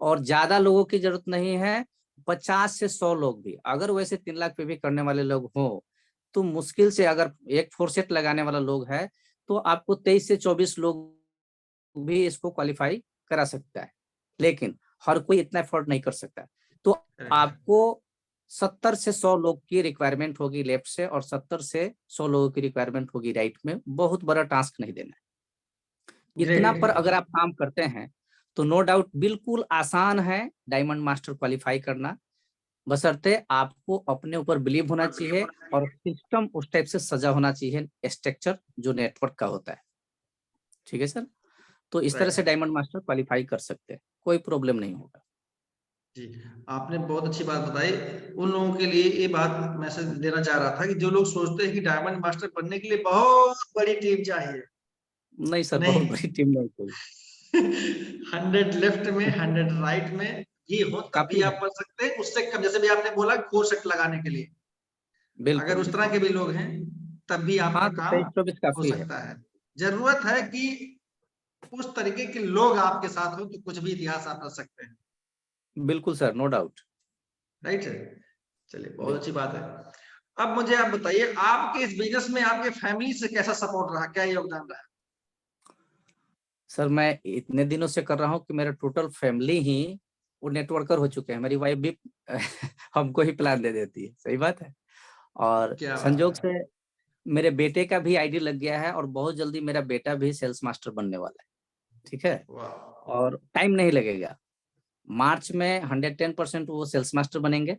और ज्यादा लोगों की जरूरत नहीं है, 50 से 100 लोग भी, अगर वैसे 3 लाख पे भी करने वाले लोग हो तो मुश्किल से, अगर एक 4 सेट लगाने वाला लोग है तो आपको 23 से 24 लोग भी इसको क्वालिफाई करा सकता है। लेकिन हर कोई इतना एफर्ट नहीं कर सकता, तो आपको 70 से 100 लोग की रिक्वायरमेंट होगी लेफ्ट से, और 70 से 100 लोगों की रिक्वायरमेंट होगी राइट में। बहुत बड़ा टास्क नहीं देना है। इतना पर अगर आप काम करते हैं तो नो डाउट बिल्कुल आसान है डायमंड मास्टर क्वालिफाई करना, बशर्ते आपको अपने ऊपर बिलीव होना चाहिए और सिस्टम उस टाइप से सजा होना चाहिए, स्ट्रक्चर जो नेटवर्क का होता है। ठीक है सर, तो इस तरह से डायमंड मास्टर क्वालिफाई कर सकते हैं, कोई प्रॉब्लम नहीं होगा। जी, आपने बहुत अच्छी बात बताई। उन लोगों के लिए ये बात मैसेज देना चाह रहा था कि जो लोग सोचते हैं कि डायमंड मास्टर बनने के लिए बहुत बड़ी टीम चाहिए, नहीं सर, बहुत बड़ी टीम नहीं कोई। 100 लेफ्ट में 100 राइट में ये हो तब भी आप बन सकते हैं। उससे कम, जैसे भी आपने बोला 4 सेट लगाने के लिए, अगर उस तरह के भी लोग हैं तब भी आपका काम हो सकता है। जरूरत है कि उस तरीके के लोग आपके साथ हो तो कुछ भी इतिहास आप रच सकते हैं। बिल्कुल सर, नो डाउट। राइट है, चलिए बहुत अच्छी बात है। अब मुझे आप बताइए, आपके इस बिजनेस में आपके फैमिली से कैसा सपोर्ट रहा, क्या योगदान रहा? सर मैं इतने दिनों से कर रहा हूँ कि मेरा टोटल फैमिली ही वो नेटवर्कर हो चुके हैं। मेरी वाइफ भी हमको ही प्लान दे देती है, सही बात है। और संजोग से मेरे बेटे का भी आईडी लग गया है, और बहुत जल्दी मेरा बेटा भी सेल्स मास्टर बनने वाला है। ठीक है, और टाइम नहीं लगेगा। मार्च में 110% वो सेल्स मास्टर बनेंगे,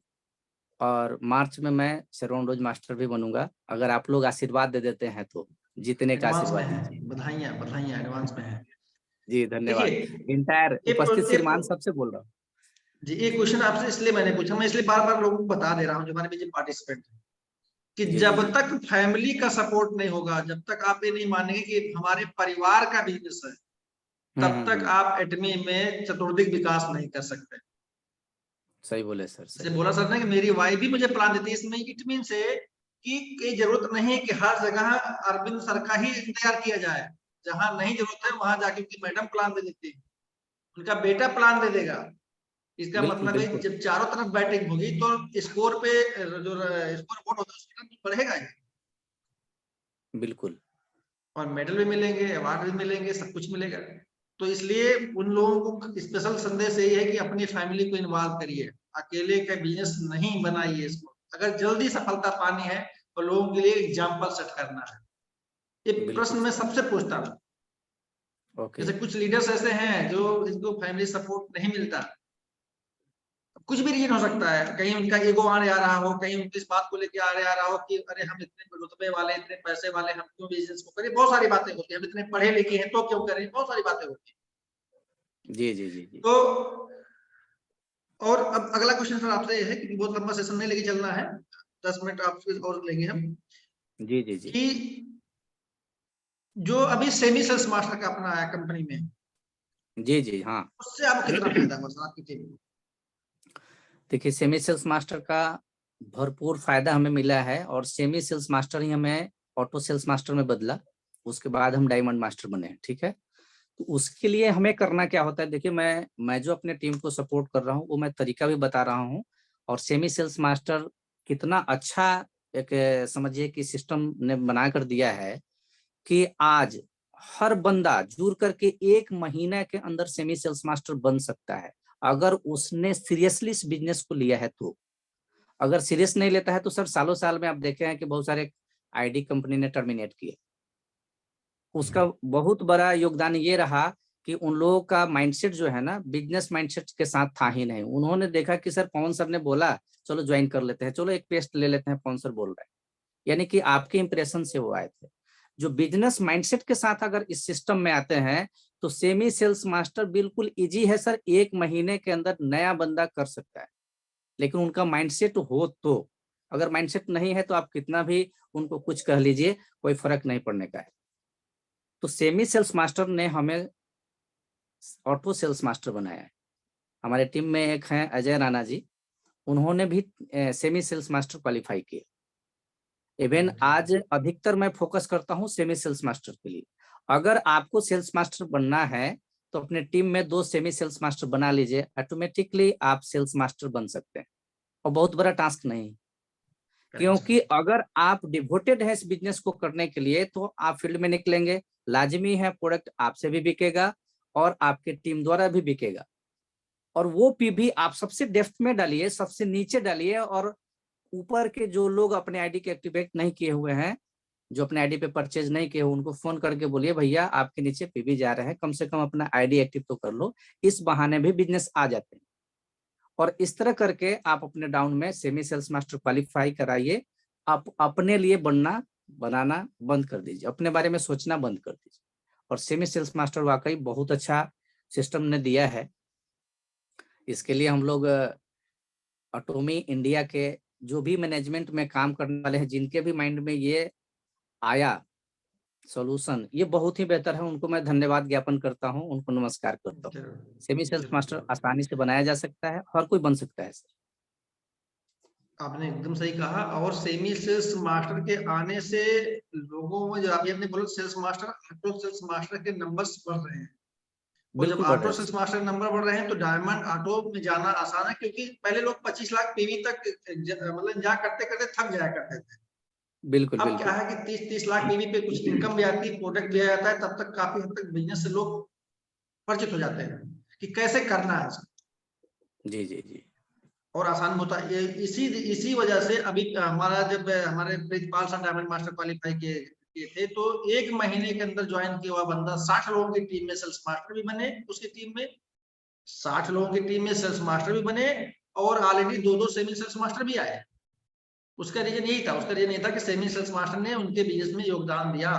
और मार्च में मैं शेरवन रोज मास्टर भी बनूंगा, अगर आप लोग आशीर्वाद दे देते हैं तो। जीतने का आशीर्वाद दीजिए। बधाइयां बधाइयां एडवांस में है। जी धन्यवाद। इंटायर उपस्थित श्रीमान सबसे बोल रहा हूँ जी। एक क्वेश्चन आपसे इसलिए मैंने पूछा, मैं इसलिए बार बार लोगों को बता दे रहा हूँ जो हमारे बीच पार्टिसिपेंट हैं, कि जी, जब जी। तक फैमिली का सपोर्ट नहीं होगा, जब तक आप ये नहीं मानेंगे कि हमारे परिवार का बिजनेस है, तब तक आप एटमी में चतुर्दिक विकास नहीं कर सकते। सही बोले सर, जैसे सही। बोला सर ने कि मेरी वाइफ भी मुझे प्लान देती है, इसमें इट मीन से कि कोई जरूरत नहीं है कि हर जगह अरविंद सर का ही इंतजार किया जाए। जहां नहीं जरूरत है वहां जाके उनकी मैडम प्लान दे देती है, उनका बेटा प्लान दे देगा। इसका बिल्कुल, मतलब है बिल्कुल, जब चारों तरफ बैटिंग होगी तो स्कोर पे जो स्कोर बोर्ड होता है उसमें तो बढ़ेगा ही, बिल्कुल। और मेडल भी मिलेंगे, अवार्ड भी मिलेंगे, सब कुछ मिलेगा। तो इसलिए उन लोगों को स्पेशल संदेश यही है कि अपनी फैमिली को इन्वॉल्व करिए, अकेले का बिजनेस नहीं बनाइए इसको। अगर जल्दी सफलता पानी है तो लोगों के लिए एग्जाम्पल सेट करना है। ये बिल्कुल प्रश्न मैं सर। सबसे पूछता हूँ। ओके। जैसे कुछ लीडर्स ऐसे हैं जो जिनको फैमिली सपोर्ट नहीं मिलता, कुछ भी रीजन हो सकता है, कहीं उनका ईगो आने आ रहा हो, कहीं उनकी इस बात को लेके आ रहा हो कि अरे हम इतने रुतबे वाले, इतने पैसे वाले, हम क्यों बिजनेस को करें। बहुत सारी बातें होती हैं, हम इतने पढ़े लिखे हैं तो क्यों करें, बहुत सारी बातें होती हैं। जी, जी, जी, जी। तो और अब अगला क्वेश्चन सर आपसे ये है कि बहुत लंबा सेशन नहीं लेके चलना है, 10 मिनट आपसे और लेंगे हम, जी, जी, जी। कि जो अभी सेमी सेल्स मास्टर का अपना है कंपनी में, जी, जी, हाँ। उससे आपको कितना फायदा हुआ सर आपकी टीम को? देखिए, सेमी सेल्स मास्टर का भरपूर फायदा हमें मिला है, और सेमी सेल्स मास्टर ही हमें ऑटो सेल्स मास्टर में बदला। उसके बाद हम डायमंड मास्टर बने, ठीक है। तो उसके लिए हमें करना क्या होता है, देखिए मैं जो अपने टीम को सपोर्ट कर रहा हूँ वो मैं तरीका भी बता रहा हूँ। और सेमी सेल्स मास्टर कितना अच्छा एक समझिए कि सिस्टम ने बना कर दिया है कि आज हर बंदा जुड़ करके 1 महीने के अंदर सेमी सेल्स मास्टर बन सकता है, अगर उसने सीरियसली इस बिजनेस को लिया है तो। अगर सीरियस नहीं लेता है तो सर सालों साल में आप देखे हैं कि बहुत सारे आईडी कंपनी ने टर्मिनेट किए। उसका बहुत बड़ा योगदान ये रहा कि उन लोगों का माइंडसेट जो है ना, बिजनेस माइंडसेट के साथ था ही नहीं। उन्होंने देखा कि सर पवन सर ने बोला चलो ज्वाइन कर लेते हैं, चलो एक पेस्ट ले लेते हैं, पवन सर बोल रहे हैं। यानी कि आपके इंप्रेशन से वो आए थे। जो बिजनेस माइंडसेट के साथ अगर इस सिस्टम में आते हैं तो सेमी सेल्स मास्टर बिल्कुल इजी है सर, 1 महीने के अंदर नया बंदा कर सकता है, लेकिन उनका माइंडसेट हो तो। अगर माइंडसेट नहीं है तो आप कितना भी उनको कुछ कह लीजिए, कोई फर्क नहीं पड़ने का है। तो सेमी सेल्स मास्टर ने हमें ऑटो सेल्स मास्टर बनाया है। हमारे टीम में एक हैं अजय राणा जी, उन्होंने भी सेमी सेल्स मास्टर क्वालिफाई किए। इवन आज अधिकतर मैं फोकस करता हूं सेमी सेल्स मास्टर के लिए। अगर आपको सेल्स मास्टर बनना है तो अपने टीम में 2 सेमी सेल्स मास्टर बना लीजिए, ऑटोमेटिकली आप सेल्स मास्टर बन सकते हैं, और बहुत बड़ा टास्क नहीं। क्योंकि अगर आप डिवोटेड है इस बिजनेस को करने के लिए तो आप फील्ड में निकलेंगे, लाजमी है प्रोडक्ट आपसे भी बिकेगा और आपके टीम द्वारा भी बिकेगा। और वो पीवी आप सबसे डेप्थ में डालिए, सबसे नीचे डालिए, और ऊपर के जो लोग अपने आईडी के एक्टिवेट नहीं किए हुए हैं, जो अपने आईडी पे परचेज नहीं किए, उनको फोन करके बोलिए भैया आपके नीचे पीवी जा रहे हैं, कम से कम अपना आईडी एक्टिव तो कर लो। इस बहाने भी बिजनेस आ जाते हैं। और इस तरह करके आप अपने डाउन में सेमी सेल्स मास्टर क्वालिफाई कराइए। आप अपने लिए बनाना बंद कर दीजिए, अपने बारे में सोचना बंद कर दीजिए। और सेमी सेल्स मास्टर वाकई बहुत अच्छा सिस्टम ने दिया है। इसके लिए हम लोग अटोमी इंडिया के जो भी मैनेजमेंट में काम करने वाले हैं, जिनके भी माइंड में ये आया सॉल्यूशन, ये बहुत ही बेहतर है, उनको मैं धन्यवाद ज्ञापन करता हूं, उनको नमस्कार करता हूं। सेमी सेल्स मास्टर आसानी से बनाया जा सकता है, हर कोई बन सकता है सर। आपने एकदम सही कहा। और सेमी सेल्स मास्टर के आने से लोगों में, जो आपने बोला sales master, auto sales master के नंबर्स बढ़ रहे हैं। और जब बिल्कुल बढ़ रहा ऑटो है सेल्स सर। मास्टर नंबर बढ़ रहे हैं तो डायमंड ऑटो में जाना आसान है, क्योंकि पहले लोग 25 लाख पीवी तक मतलब जा करते करते थक जाया करते थे। बिल्कुल अब क्या बिल्कुल। है कि 30-30 लाख पीवी पे कुछ इनकम भी आती है, प्रोडक्ट भी आ जाता है, तब तक काफी हद तक बिजनेस से लोग परिचित हो जाते हैं कि कैसे करना है इसको, जी जी जी। और आसान होता है। इसी इसी वजह से अभी हमारा, जब हमारे Pritpal sir diamond master qualify किए थे, तो 1 महीने के अंदर ज्वाइन किया हुआ बंदा 60 लोगों की टीम में सेल्स मास्टर भी बने, उसकी टीम में 60 लोगों की टीम में सेल्स मास्टर भी बने, और ऑलरेडी 2-2 सेमी सेल्स मास्टर भी आए। उसका रीजन यही था, उसका रीजन ये था कि सेमी सेल्स मास्टर ने उनके बिजनेस में योगदान दिया,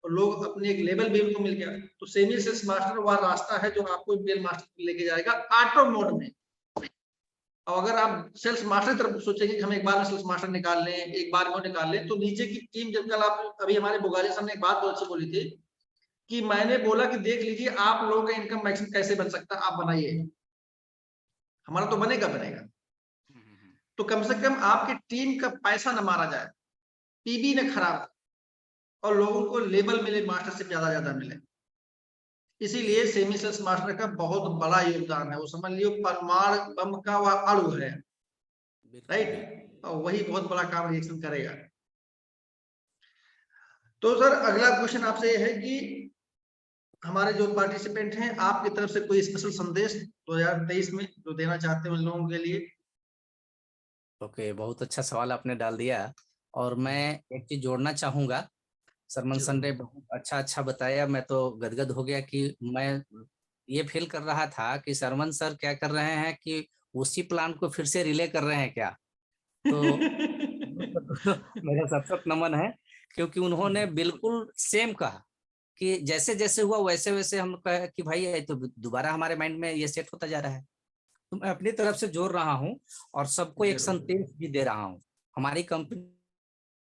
और लोग अपने एक लेवल भी उनको मिल गया। तो सेमी सेल्स मास्टर वह रास्ता है जो आपको इंडियन मास्टर लेके जाएगा ऑटो मोड में। और अगर आप सेल्स मास्टर की तरफ सोचेंगे कि हम एक बार में सेल्स मास्टर निकाल लें, एक बार में निकाल लें, तो नीचे की टीम, जब कल आप अभी हमारे बुगालिया सर ने एक बात बहुत अच्छी बोली थी कि मैंने बोला कि देख लीजिए आप लोगों का इनकम मैक्सिमम कैसे बन सकता है, आप बनाइए, हमारा तो बनेगा बनेगा। तो कम से कम आपकी टीम का पैसा न मारा जाए, पीबी न खराब, और लोगों को लेबल मिले, मास्टर से ज्यादा मिले। इसीलिए सेमी सेल्स मास्टर का बहुत बड़ा योगदान है, वो समझ लियो परमाणु बम का वह अणु है, राइट, और वही बहुत बड़ा काम रिएक्शन करेगा। तो सर अगला क्वेश्चन आपसे ये है कि हमारे जो पार्टिसिपेंट हैं, आपकी तरफ से कोई स्पेशल संदेश 2023 में जो देना चाहते हैं उन लोगों के लिए? ओके, बहुत अच्छा सवाल आपने डाल दिया। और मैं एक चीज जोड़ना चाहूंगा, सरमन सर ने बहुत अच्छा बताया। मैं तो गदगद हो गया कि मैं ये फील कर रहा था कि सरमन सर क्या कर रहे हैं कि उसी प्लान को फिर से रिले कर रहे हैं क्या। तो मेरा सतत नमन है, क्योंकि उन्होंने बिल्कुल सेम कहा कि जैसे जैसे हुआ वैसे वैसे हम कहे कि भाई ये तो दोबारा हमारे माइंड में ये सेट होता जा रहा है। तो मैं अपनी तरफ से जोड़ रहा हूँ और सबको एक संदेश भी दे रहा हूँ। हमारी कंपनी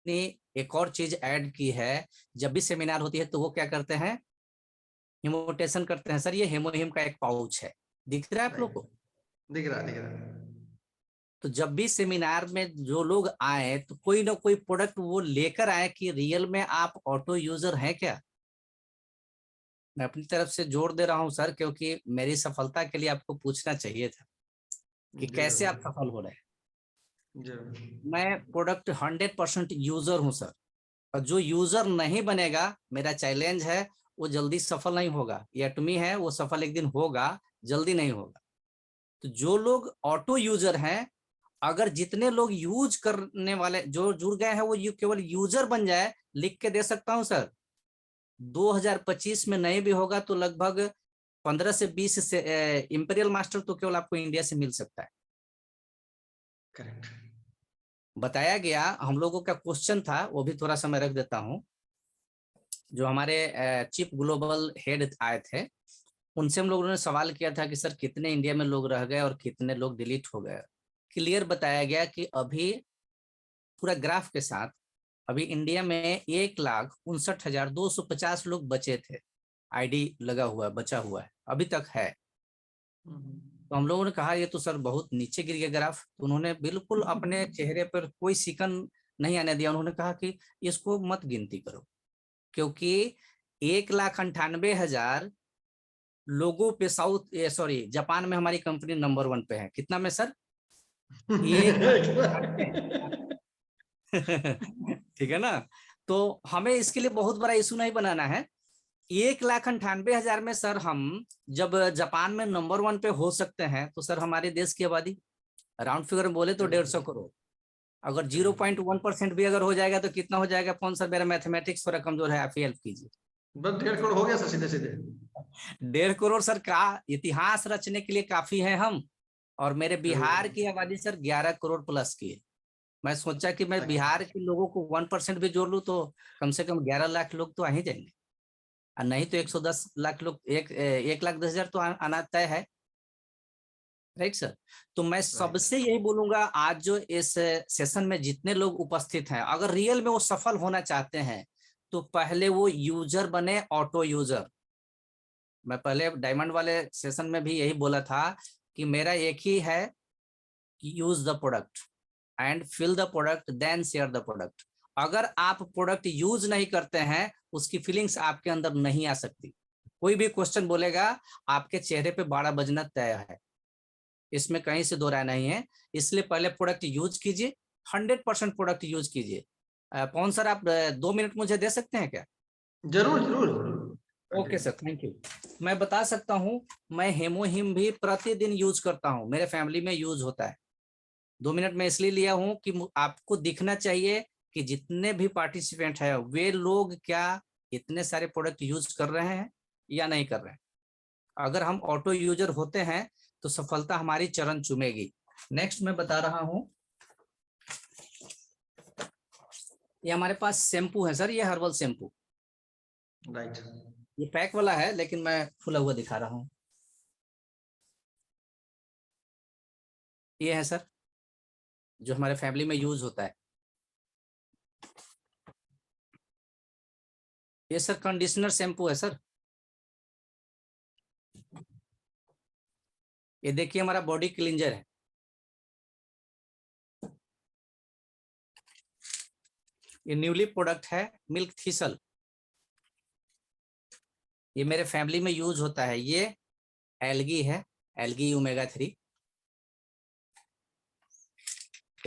ने एक और चीज ऐड की है, जब भी सेमिनार होती है तो वो क्या करते हैं, हिमोटेशन करते हैं। सर ये हेमोहिम का एक पाउच है, दिख रहा है आप लोग को? दिख रहा। तो जब भी सेमिनार में जो लोग आए तो कोई ना कोई प्रोडक्ट वो लेकर आए कि रियल में आप ऑटो यूजर हैं क्या। मैं अपनी तरफ से जोड़ दे रहा हूं सर, क्योंकि मेरी सफलता के लिए आपको पूछना चाहिए था कि कैसे आप सफल हो रहे हैं। मैं प्रोडक्ट 100% यूजर हूं सर, और जो यूजर नहीं बनेगा, मेरा चैलेंज है, वो जल्दी सफल नहीं होगा। ये एटमी है, वो सफल एक दिन होगा, जल्दी नहीं होगा। तो जो लोग ऑटो यूजर हैं, अगर जितने लोग यूज करने वाले जो जुड़ गए हैं वो केवल यूजर बन जाए, लिख के दे सकता हूं सर, 2025 में नहीं भी होगा तो लगभग 15 से 20 से इंपीरियल मास्टर तो केवल आपको इंडिया से मिल सकता है। करेक्ट। बताया गया, हम लोगों का क्वेश्चन था, वो भी थोड़ा सा मैं रख देता हूं। जो हमारे चीफ ग्लोबल हेड आए थे, उनसे हम लोगों ने सवाल किया था कि सर कितने इंडिया में लोग रह गए और कितने लोग डिलीट हो गए। क्लियर बताया गया कि अभी पूरा ग्राफ के साथ अभी इंडिया में 1,59,250 लोग बचे थे, आईडी लगा हुआ है, बचा हुआ है, अभी तक है। तो हम लोगों ने कहा ये तो सर बहुत नीचे गिर गया ग्राफ। तो उन्होंने बिल्कुल अपने चेहरे पर कोई सिकन नहीं आने दिया। उन्होंने कहा कि इसको मत गिनती करो, क्योंकि 1,98,000 लोगों पे जापान में हमारी कंपनी नंबर 1 पे है। कितना में सर? 1,98,000। ठीक है ना। तो हमें इसके लिए बहुत बड़ा इशू नहीं बनाना है। 1,98,000 में सर हम जब जापान में नंबर 1 पे हो सकते हैं, तो सर हमारे देश की आबादी राउंड फिगर में बोले तो 150 करोड़। अगर 0.1% भी अगर हो जाएगा तो कितना हो जाएगा? कौन सा, मेरा मैथमेटिक्स थोड़ा कमजोर है, आप ही हेल्प कीजिए। बस 1.5 करोड़ हो गया सर, सीधे सीधे 1.5 करोड़ सर का इतिहास रचने के लिए काफी है हम। और मेरे बिहार की आबादी सर 11 करोड़ प्लस की है। मैं सोचा कि मैं बिहार के लोगों को 1% भी जोड़ लूं तो कम से कम 11 लाख लोग तो आ ही जाएंगे, और नहीं तो 110 लाख लोग, 1,10,000 तो आना तय है, राइट सर। तो मैं सबसे यही बोलूंगा, आज जो इस सेशन में जितने लोग उपस्थित हैं, अगर रियल में वो सफल होना चाहते हैं तो पहले वो यूजर बने, ऑटो यूजर। मैं पहले डायमंड वाले सेशन में भी यही बोला था कि मेरा एक ही है, use the product and fill the product then share the product. अगर आप प्रोडक्ट यूज नहीं करते हैं, उसकी फीलिंग्स आपके अंदर नहीं आ सकती। कोई भी क्वेश्चन बोलेगा, आपके चेहरे पे 12 बजना तय है, इसमें कहीं से दो राय नहीं है। इसलिए पहले प्रोडक्ट यूज कीजिए, 100% प्रोडक्ट यूज कीजिए। पवन सर, आप 2 मिनट मुझे दे सकते हैं क्या? जरूर जरूर। Okay sir, thank you. मैं बता सकता हूं, मैं हेमोहिम भी प्रतिदिन यूज करता हूं, मेरे फैमिली में यूज होता है। 2 मिनट में इसलिए लिया हूं कि आपको दिखना चाहिए कि जितने भी पार्टिसिपेंट है वे लोग क्या इतने सारे प्रोडक्ट यूज कर रहे हैं या नहीं कर रहे हैं। अगर हम ऑटो यूजर होते हैं तो सफलता हमारी चरण चूमेगी। नेक्स्ट मैं बता रहा हूं, ये हमारे पास शैम्पू है सर, ये हर्बल शैम्पू, राइट। ये पैक वाला है लेकिन मैं खुला हुआ दिखा रहा हूँ। ये है सर जो हमारे फैमिली में यूज होता है। ये सर कंडीशनर शैम्पू है सर। ये देखिए हमारा बॉडी क्लींजर है। ये न्यूली प्रोडक्ट है मिल्क थीसल। ये मेरे फैमिली में यूज होता है। ये एल्गी है, एल्गी ओमेगा 3।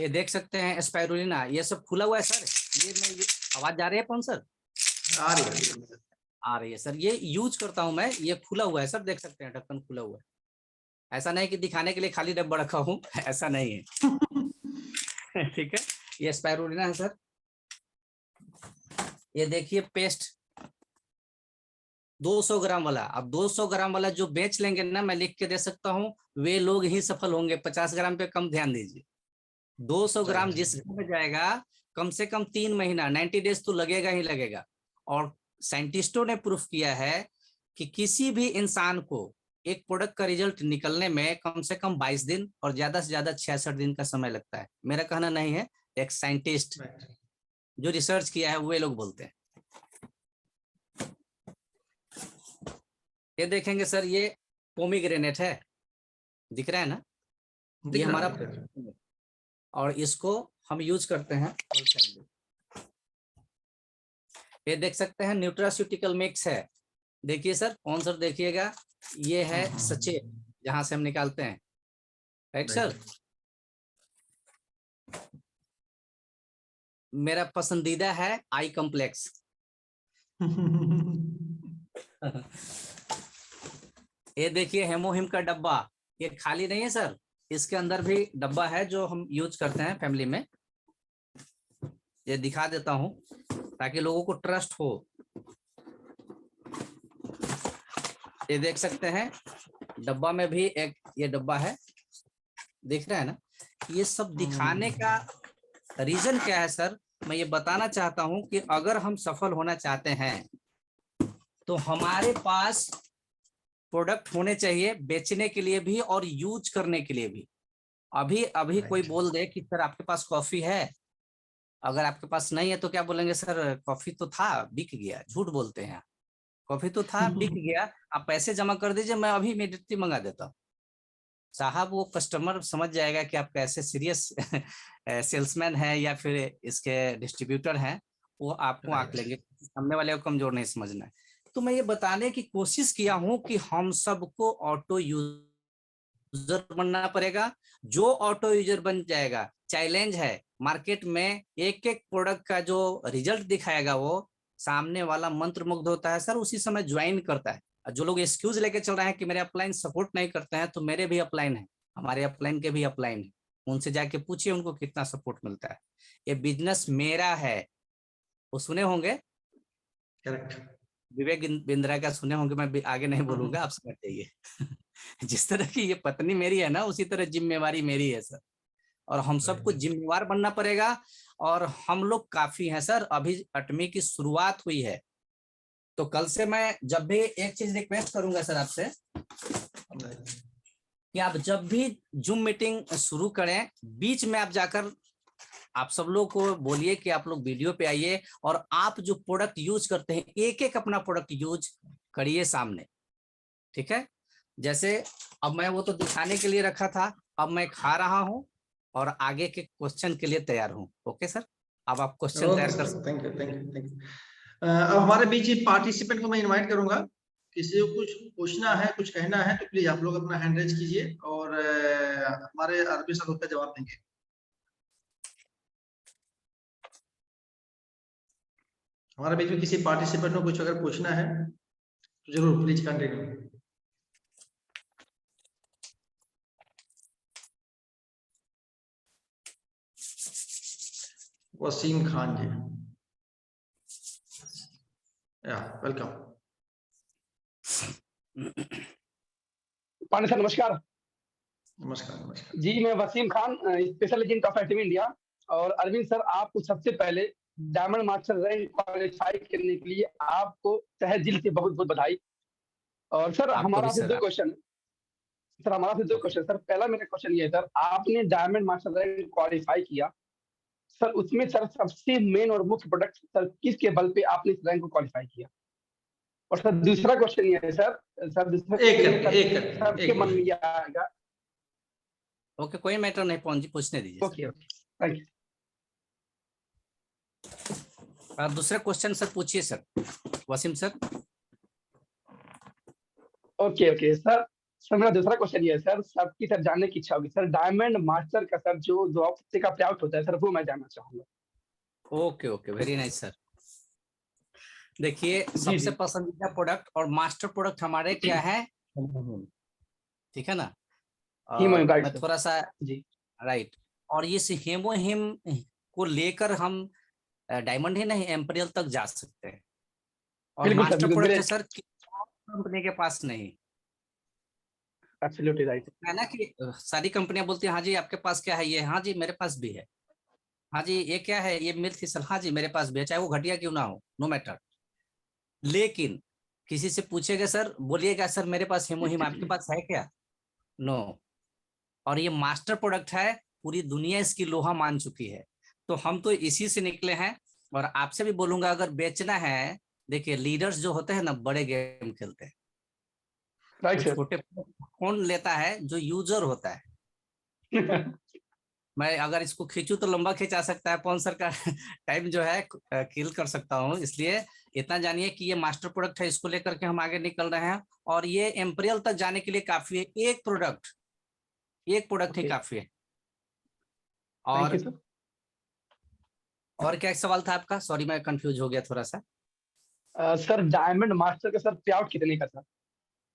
ये देख सकते हैं स्पाइरुलिना, ये सब खुला हुआ है सर। ये आवाज जा रही है कौन सर? आ रही है सर। ये यूज करता हूं मैं। ये खुला हुआ है सर, देख सकते हैं ढक्कन खुला हुआ है। ऐसा नहीं कि दिखाने के लिए खाली डब्बा रखा हूं, ऐसा नहीं है। ठीक है, ये स्पाइरुलिना है सर। ये देखिए पेस्ट 200 ग्राम वाला। अब 200 ग्राम वाला जो बेच लेंगे ना, मैं लिख के दे सकता हूं, वे लोग ही सफल होंगे। 50 ग्राम पे कम ध्यान दीजिए। 200 ग्राम जिस घर में जाएगा, कम से कम 3 महीना 90 डेज तो लगेगा ही लगेगा। और साइंटिस्टों ने प्रूफ किया है कि किसी भी इंसान को एक प्रोडक्ट का रिजल्ट निकलने में कम से कम 22 दिन और ज्यादा से ज्यादा 66 दिन का समय लगता है। मेरा कहना नहीं है, एक साइंटिस्ट जो रिसर्च किया है वे लोग बोलते हैं। ये देखेंगे सर, ये पोमीग्रेनेट है, दिख रहा है ना? ये हमारा, और इसको हम यूज करते हैं। ये देख सकते हैं न्यूट्रास्यूटिकल मिक्स है। देखिए सर, कौन सर देखिएगा, ये है सचे जहां से हम निकालते हैं, राइट सर। मेरा पसंदीदा है आई कॉम्प्लेक्स। ये देखिए हेमोहिम का डब्बा, ये खाली नहीं है सर, इसके अंदर भी डब्बा है जो हम यूज करते हैं फैमिली में। ये दिखा देता हूं ताकि लोगों को ट्रस्ट हो। ये देख सकते हैं डब्बा में भी एक ये डब्बा है, देख रहे हैं ना? ये सब दिखाने का रीजन क्या है सर? मैं ये बताना चाहता हूं कि अगर हम सफल होना चाहते हैं तो हमारे पास प्रोडक्ट होने चाहिए बेचने के लिए भी और यूज करने के लिए भी। अभी कोई बोल दे कि सर आपके पास कॉफी है, अगर आपके पास नहीं है तो क्या बोलेंगे, सर कॉफी तो था बिक गया। झूठ बोलते हैं, कॉफी तो था बिक गया, आप पैसे जमा कर दीजिए, मैं अभी इमीडिएटली मंगा देता हूँ। साहब वो कस्टमर समझ जाएगा कि आप कैसे सीरियस सेल्समैन है या फिर इसके डिस्ट्रीब्यूटर हैं, वो आपको आंक लेंगे। सामने वाले को कमजोर नहीं समझना है। तो मैं ये बताने की कोशिश किया हूं कि हम सबको ऑटो यूजर बनना पड़ेगा। जो ऑटो यूजर बन जाएगा, चैलेंज है मार्केट में, एक एक प्रोडक्ट का जो रिजल्ट दिखाएगा वो सामने वाला मंत्रमुग्ध होता है सर, उसी समय ज्वाइन करता है। जो लोग एक्सक्यूज लेके चल रहे हैं कि मेरे अपलाइन सपोर्ट नहीं करते हैं, तो मेरे भी अपलाइन है, हमारे अपलाइन के भी अपलाइन है, उनसे जाके पूछिए उनको कितना सपोर्ट मिलता है। ये बिजनेस मेरा है, वो सुने होंगे, करेक्ट। विवेक बिंद्रा का सुने होंगे, मैं आगे नहीं बोलूंगा, आप समझ जाइए। जिस तरह की ये पत्नी मेरी है ना, उसी तरह जिम्मेवारी मेरी है सर, और हम सबको जिम्मेवार बनना पड़ेगा। और हम लोग काफी हैं सर, अभी 8वीं की शुरुआत हुई है। तो कल से मैं जब भी एक चीज रिक्वेस्ट करूंगा सर आपसे, कि आप जब भी जूम मीटिंग शुरू करें, बीच में आप जाकर आप सब लोग को बोलिए कि आप लोग वीडियो पे आइए और आप जो प्रोडक्ट यूज करते हैं एक एक अपना प्रोडक्ट यूज करिए सामने, ठीक है? जैसे अब मैं वो तो दिखाने के लिए रखा था, अब मैं खा रहा हूं और आगे के क्वेश्चन के लिए तैयार हूं। ओके सर, अब आप क्वेश्चन तैयार कर सकते। Thank you, thank you, thank you. अब हमारे बीच पार्टिसिपेंट को मैं इनवाइट करूंगा, किसी को कुछ पूछना है, कुछ कहना है तो प्लीज आप लोग अपना हैंड रेज कीजिए और हमारे अरबी सर उसका जवाब देंगे। हमारे बीच में किसी पार्टिसिपेंट को कुछ अगर पूछना है तो जरूर please continue. Wasim Khan ji, welcome. Pandey sir नमस्कार। नमस्कार, नमस्कार जी, मैं Wasim Khan, special agent of Atomy India. और अरविंद सर, आपको सबसे पहले डायमंड मास्टर रैंक क्वालिफाई करने के लिए आपको तहे दिल से बहुत बहुत बधाई। और सर हमारा आपसे 2 क्वेश्चन है। सर हमारा फिर 2 क्वेश्चन। सर पहला मेरा क्वेश्चन ये है सर, आपने डायमंड मास्टर रैंक क्वालिफाई किया सर, उसमें सर सबसे मेन और मुख्य प्रोडक्ट सर किसके बल पे आपने इस रैंक को क्वालिफाई किया? और सर दूसरा क्वेश्चन ये है सर, दूसरा सबके मन में ये आएगा। ओके, कोई मैटर नहीं, पूछने दीजिए। Okay okay, thank you. दूसरा क्वेश्चन सर पूछिए sir, Wasim sir. Okay okay sir, मेरा दूसरा क्वेश्चन ये है सर, सबकी सर जानने की इच्छा होगी सर, डायमंड मास्टर का सर जो 2 हफ्ते का पे आउट होता है सर, वो मैं जानना चाहूंगा। Okay okay, very nice sir. देखिए, सबसे पसंदीदा प्रोडक्ट और मास्टर प्रोडक्ट हमारे क्या है? ठीक है ना? मैं थोड़ा सा जी राइट। और इस हेमो हिम को लेकर हम डायमंड ही नहीं, एम्परियल तक जा सकते हैं। और मास्टर प्रोडक्ट है सर, कंपनी के पास नहीं। एब्सोल्युटली राइट है ना कि सारी कंपनियां बोलती हैं हाँ जी आपके पास क्या है ये, हाँ जी मेरे पास भी है, हाँ जी ये क्या है ये मिल्क, हाँ जी मेरे पास भी है, चाहे वो घटिया क्यों ना हो, नो मैटर। लेकिन किसी से पूछेगा सर, बोलिएगा सर मेरे पास हेमोहिम, आपके पास है क्या? नो। और ये मास्टर प्रोडक्ट है, पूरी दुनिया इसकी लोहा मान चुकी है, तो हम तो इसी से निकले हैं। और आपसे भी बोलूंगा, अगर बेचना है, देखिए लीडर्स जो होते हैं ना, बड़े गेम खेलते हैं। Right sir. छोटे कौन लेता है? जो यूजर होता है। मैं अगर इसको खींचूं तो लंबा खींचा सकता है, पवन सर का टाइम जो है किल कर सकता हूं। इसलिए इतना जानिए कि ये मास्टर प्रोडक्ट है, इसको लेकर के हम आगे निकल रहे हैं। और ये एम्परियल तक जाने के लिए काफी है, एक प्रोडक्ट ही काफी है। और क्या सवाल था आपका? सॉरी मैं कंफ्यूज हो गया थोड़ा सा। सर डायमंड मास्टर का सर पे आउट कितने का सर?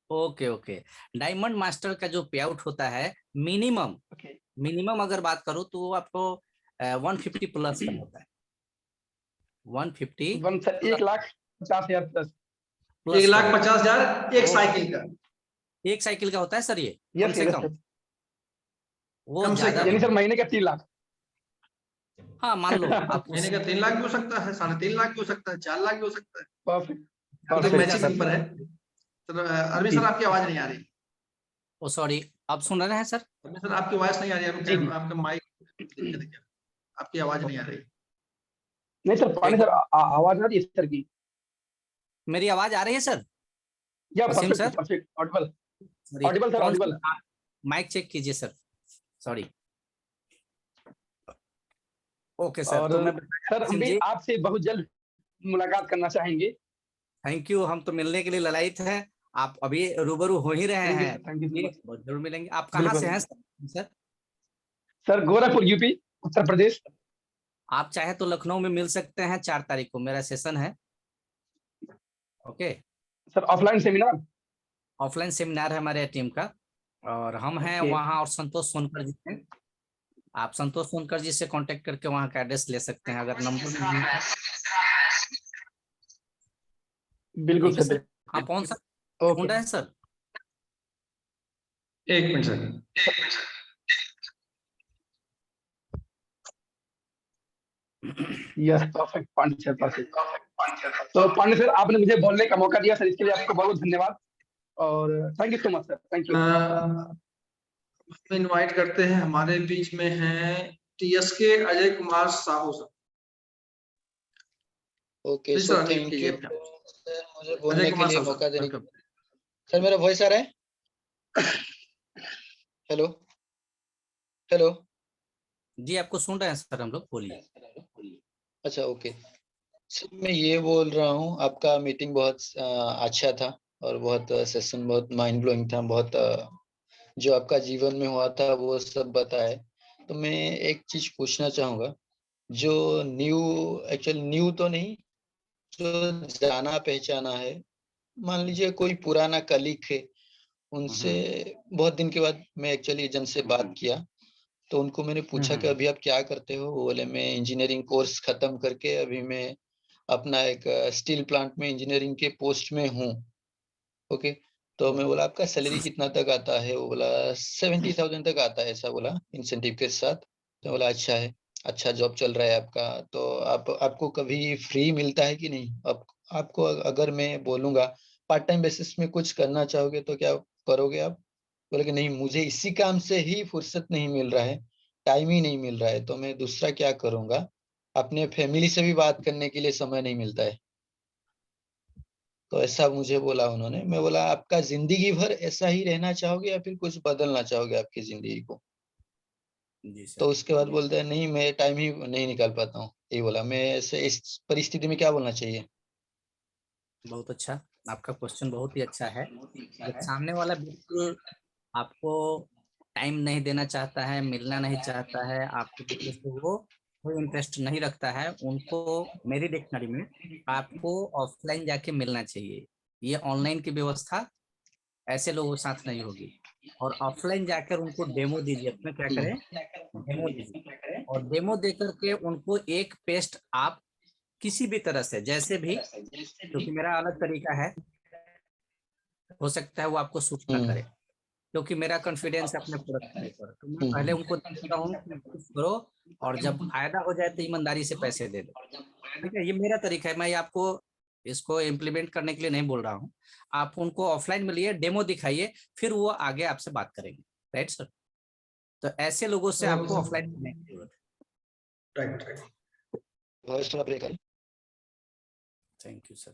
ओके, डायमंड मास्टर का जो पे आउट होता है मिनिमम अगर बात करूं तो आपको 150 प्लस का होता है। 150 1,50,000 प्लस। 1,50,000 एक साइकिल का। एक साइकिल का होता है सर ये, कम यस से यस कम। सर। वो कम से ज्यादा कम। यानी सर महीने का 3 लाख। हाँ मान लो आप महीने का 3 लाख भी हो सकता है, 3.5 लाख भी हो सकता है, 4 लाख भी हो सकता है। परफेक्ट तो मैचिंग परफेक्ट। नंबर है। तो अरविंद सर आपकी आवाज नहीं आ रही। ओ सॉरी, आप सुन रहे हैं सर? अरविंद सर आपकी आवाज नहीं आ रही है, जी। आपका माइक देखिए, आपकी आवाज नहीं आ रही। नहीं सर, पानी सर आवाज आ रही है सर की। मेरी आवाज आ रही है सर? या Wasim sir? Perfect audible sorry, sir audible. Mic check कीजिए सर, सॉरी। ओके सर, और तो मैं सर हम भी आपसे बहुत जल्द मुलाकात करना चाहेंगे। थैंक यू, हम तो मिलने के लिए ललायित हैं। आप अभी रूबरू हो ही रहे हैं, थैंक यू सो मच। बहुत जरूर मिलेंगे। आप कहाँ से हैं sir? Sir Gorakhpur UP Uttar Pradesh. आप चाहे तो लखनऊ में मिल सकते हैं, 4 तारीख को मेरा सेशन है। Okay sir offline seminar? Offline seminar है हमारे टीम का, और हम हैं वहाँ, और संतोष सोनकर जी हैं। आप संतोष सोनकर जी से कांटेक्ट करके वहाँ का एड्रेस ले सकते हैं, अगर नंबर नहीं है। बिल्कुल सर। हाँ कौन सा ढूंढ रहे हैं सर? एक minute sir. Yes perfect Pandey sir, perfect. तो पांडे सर आपने मुझे बोलने का मौका दिया सर, इसके लिए आपको बहुत धन्यवाद और thank you so much sir, thank you. Invite करते हैं, हमारे बीच में हैं TSK Ajay Kumar Sahu sir. Okay sir, thank you sir मुझे बोलने के लिए मौका देने के लिए। सर मेरा वॉइस आ रहा है? हेलो हेलो जी आपको सुन रहे हैं सर हम लोग, बोलिए। अच्छा ओके सर, मैं ये बोल रहा हूँ आपका मीटिंग बहुत अच्छा था और बहुत सेशन बहुत माइंड ब्लोइंग था, बहुत जो आपका जीवन में हुआ था वो सब बताए। तो मैं एक चीज पूछना चाहूँगा, जो एक्चुअली न्यू तो नहीं, जो जाना पहचाना है, मान लीजिए कोई पुराना कलीग है, उनसे बहुत दिन के बाद मैं एक्चुअली एजेंट से बात किया, तो उनको मैंने पूछा कि अभी आप क्या करते हो? वो बोले मैं इंजीनियरिंग कोर्स खत्म करके अभी मैं अपना एक स्टील प्लांट में इंजीनियरिंग के पोस्ट में हूँ। ओके, तो मैं बोला आपका सैलरी कितना तक आता है? वो बोला 70,000 तक आता है, ऐसा बोला इंसेंटिव के साथ। तो बोला अच्छा है, अच्छा जॉब चल रहा है आपका, तो आपको कभी फ्री मिलता है कि नहीं? आपको अगर मैं बोलूंगा पार्ट टाइम बेसिस में कुछ करना चाहोगे तो क्या करोगे आप? बोले कि नहीं, मुझे इसी काम से ही फुर्सत नहीं मिल रहा है, टाइम ही नहीं मिल रहा है, तो मैं दूसरा क्या करूंगा, अपने फैमिली से भी बात करने के लिए समय नहीं मिलता है। तो ऐसा मुझे बोला उन्होंने। मैं बोला आपका जिंदगी भर ऐसा ही रहना चाहोगे या फिर कुछ बदलना चाहोगे आपकी जिंदगी को? जी सर। तो उसके बाद बोलते हैं नहीं, मैं टाइम ही नहीं निकाल पाता हूँ। यही बोला। मैं ऐसे इस परिस्थिति में क्या बोलना चाहिए? बहुत अच्छा, आपका क्वेश्चन बहुत ही अच्छा है। जब सामने वाला बिल्कुल आपको टाइम नहीं देना चाहता है, मिलना नहीं चाहता है, आपके दूसरे से वो कोई इंटरेस्ट नहीं रखता है, उनको मेरी डिक्शनरी में आपको ऑफलाइन जाके मिलना चाहिए। ये ऑनलाइन की व्यवस्था ऐसे लोगों के साथ नहीं होगी। और ऑफलाइन जाकर उनको डेमो दीजिए, अपना क्या करें, डेमो दीजिए। और डेमो देकर के उनको एक पेस्ट आप किसी भी तरह से, जैसे भी, क्योंकि मेरा अलग तरीका है, हो सकता है वो आपको सूट ना करे, क्योंकि मेरा कॉन्फिडेंस है अपने प्रोडक्ट के ऊपर। तो मैं पहले उनको देखता हूँ कि कुछ करो, और जब फायदा हो जाए तो ईमानदारी से पैसे दे दो। ठीक है, ये मेरा तरीका है। मैं आपको इसको इम्प्लीमेंट करने के लिए नहीं बोल रहा हूँ। आप उनको ऑफलाइन मिलिए, डेमो दिखाइए, फिर वो आगे आपसे बात करेंगे। Right sir? तो ऐसे लोगों से आपको ऑफलाइन मिलने की जरूरत है। राइट। वॉइस थोड़ा ब्रेक आई। Thank you sir.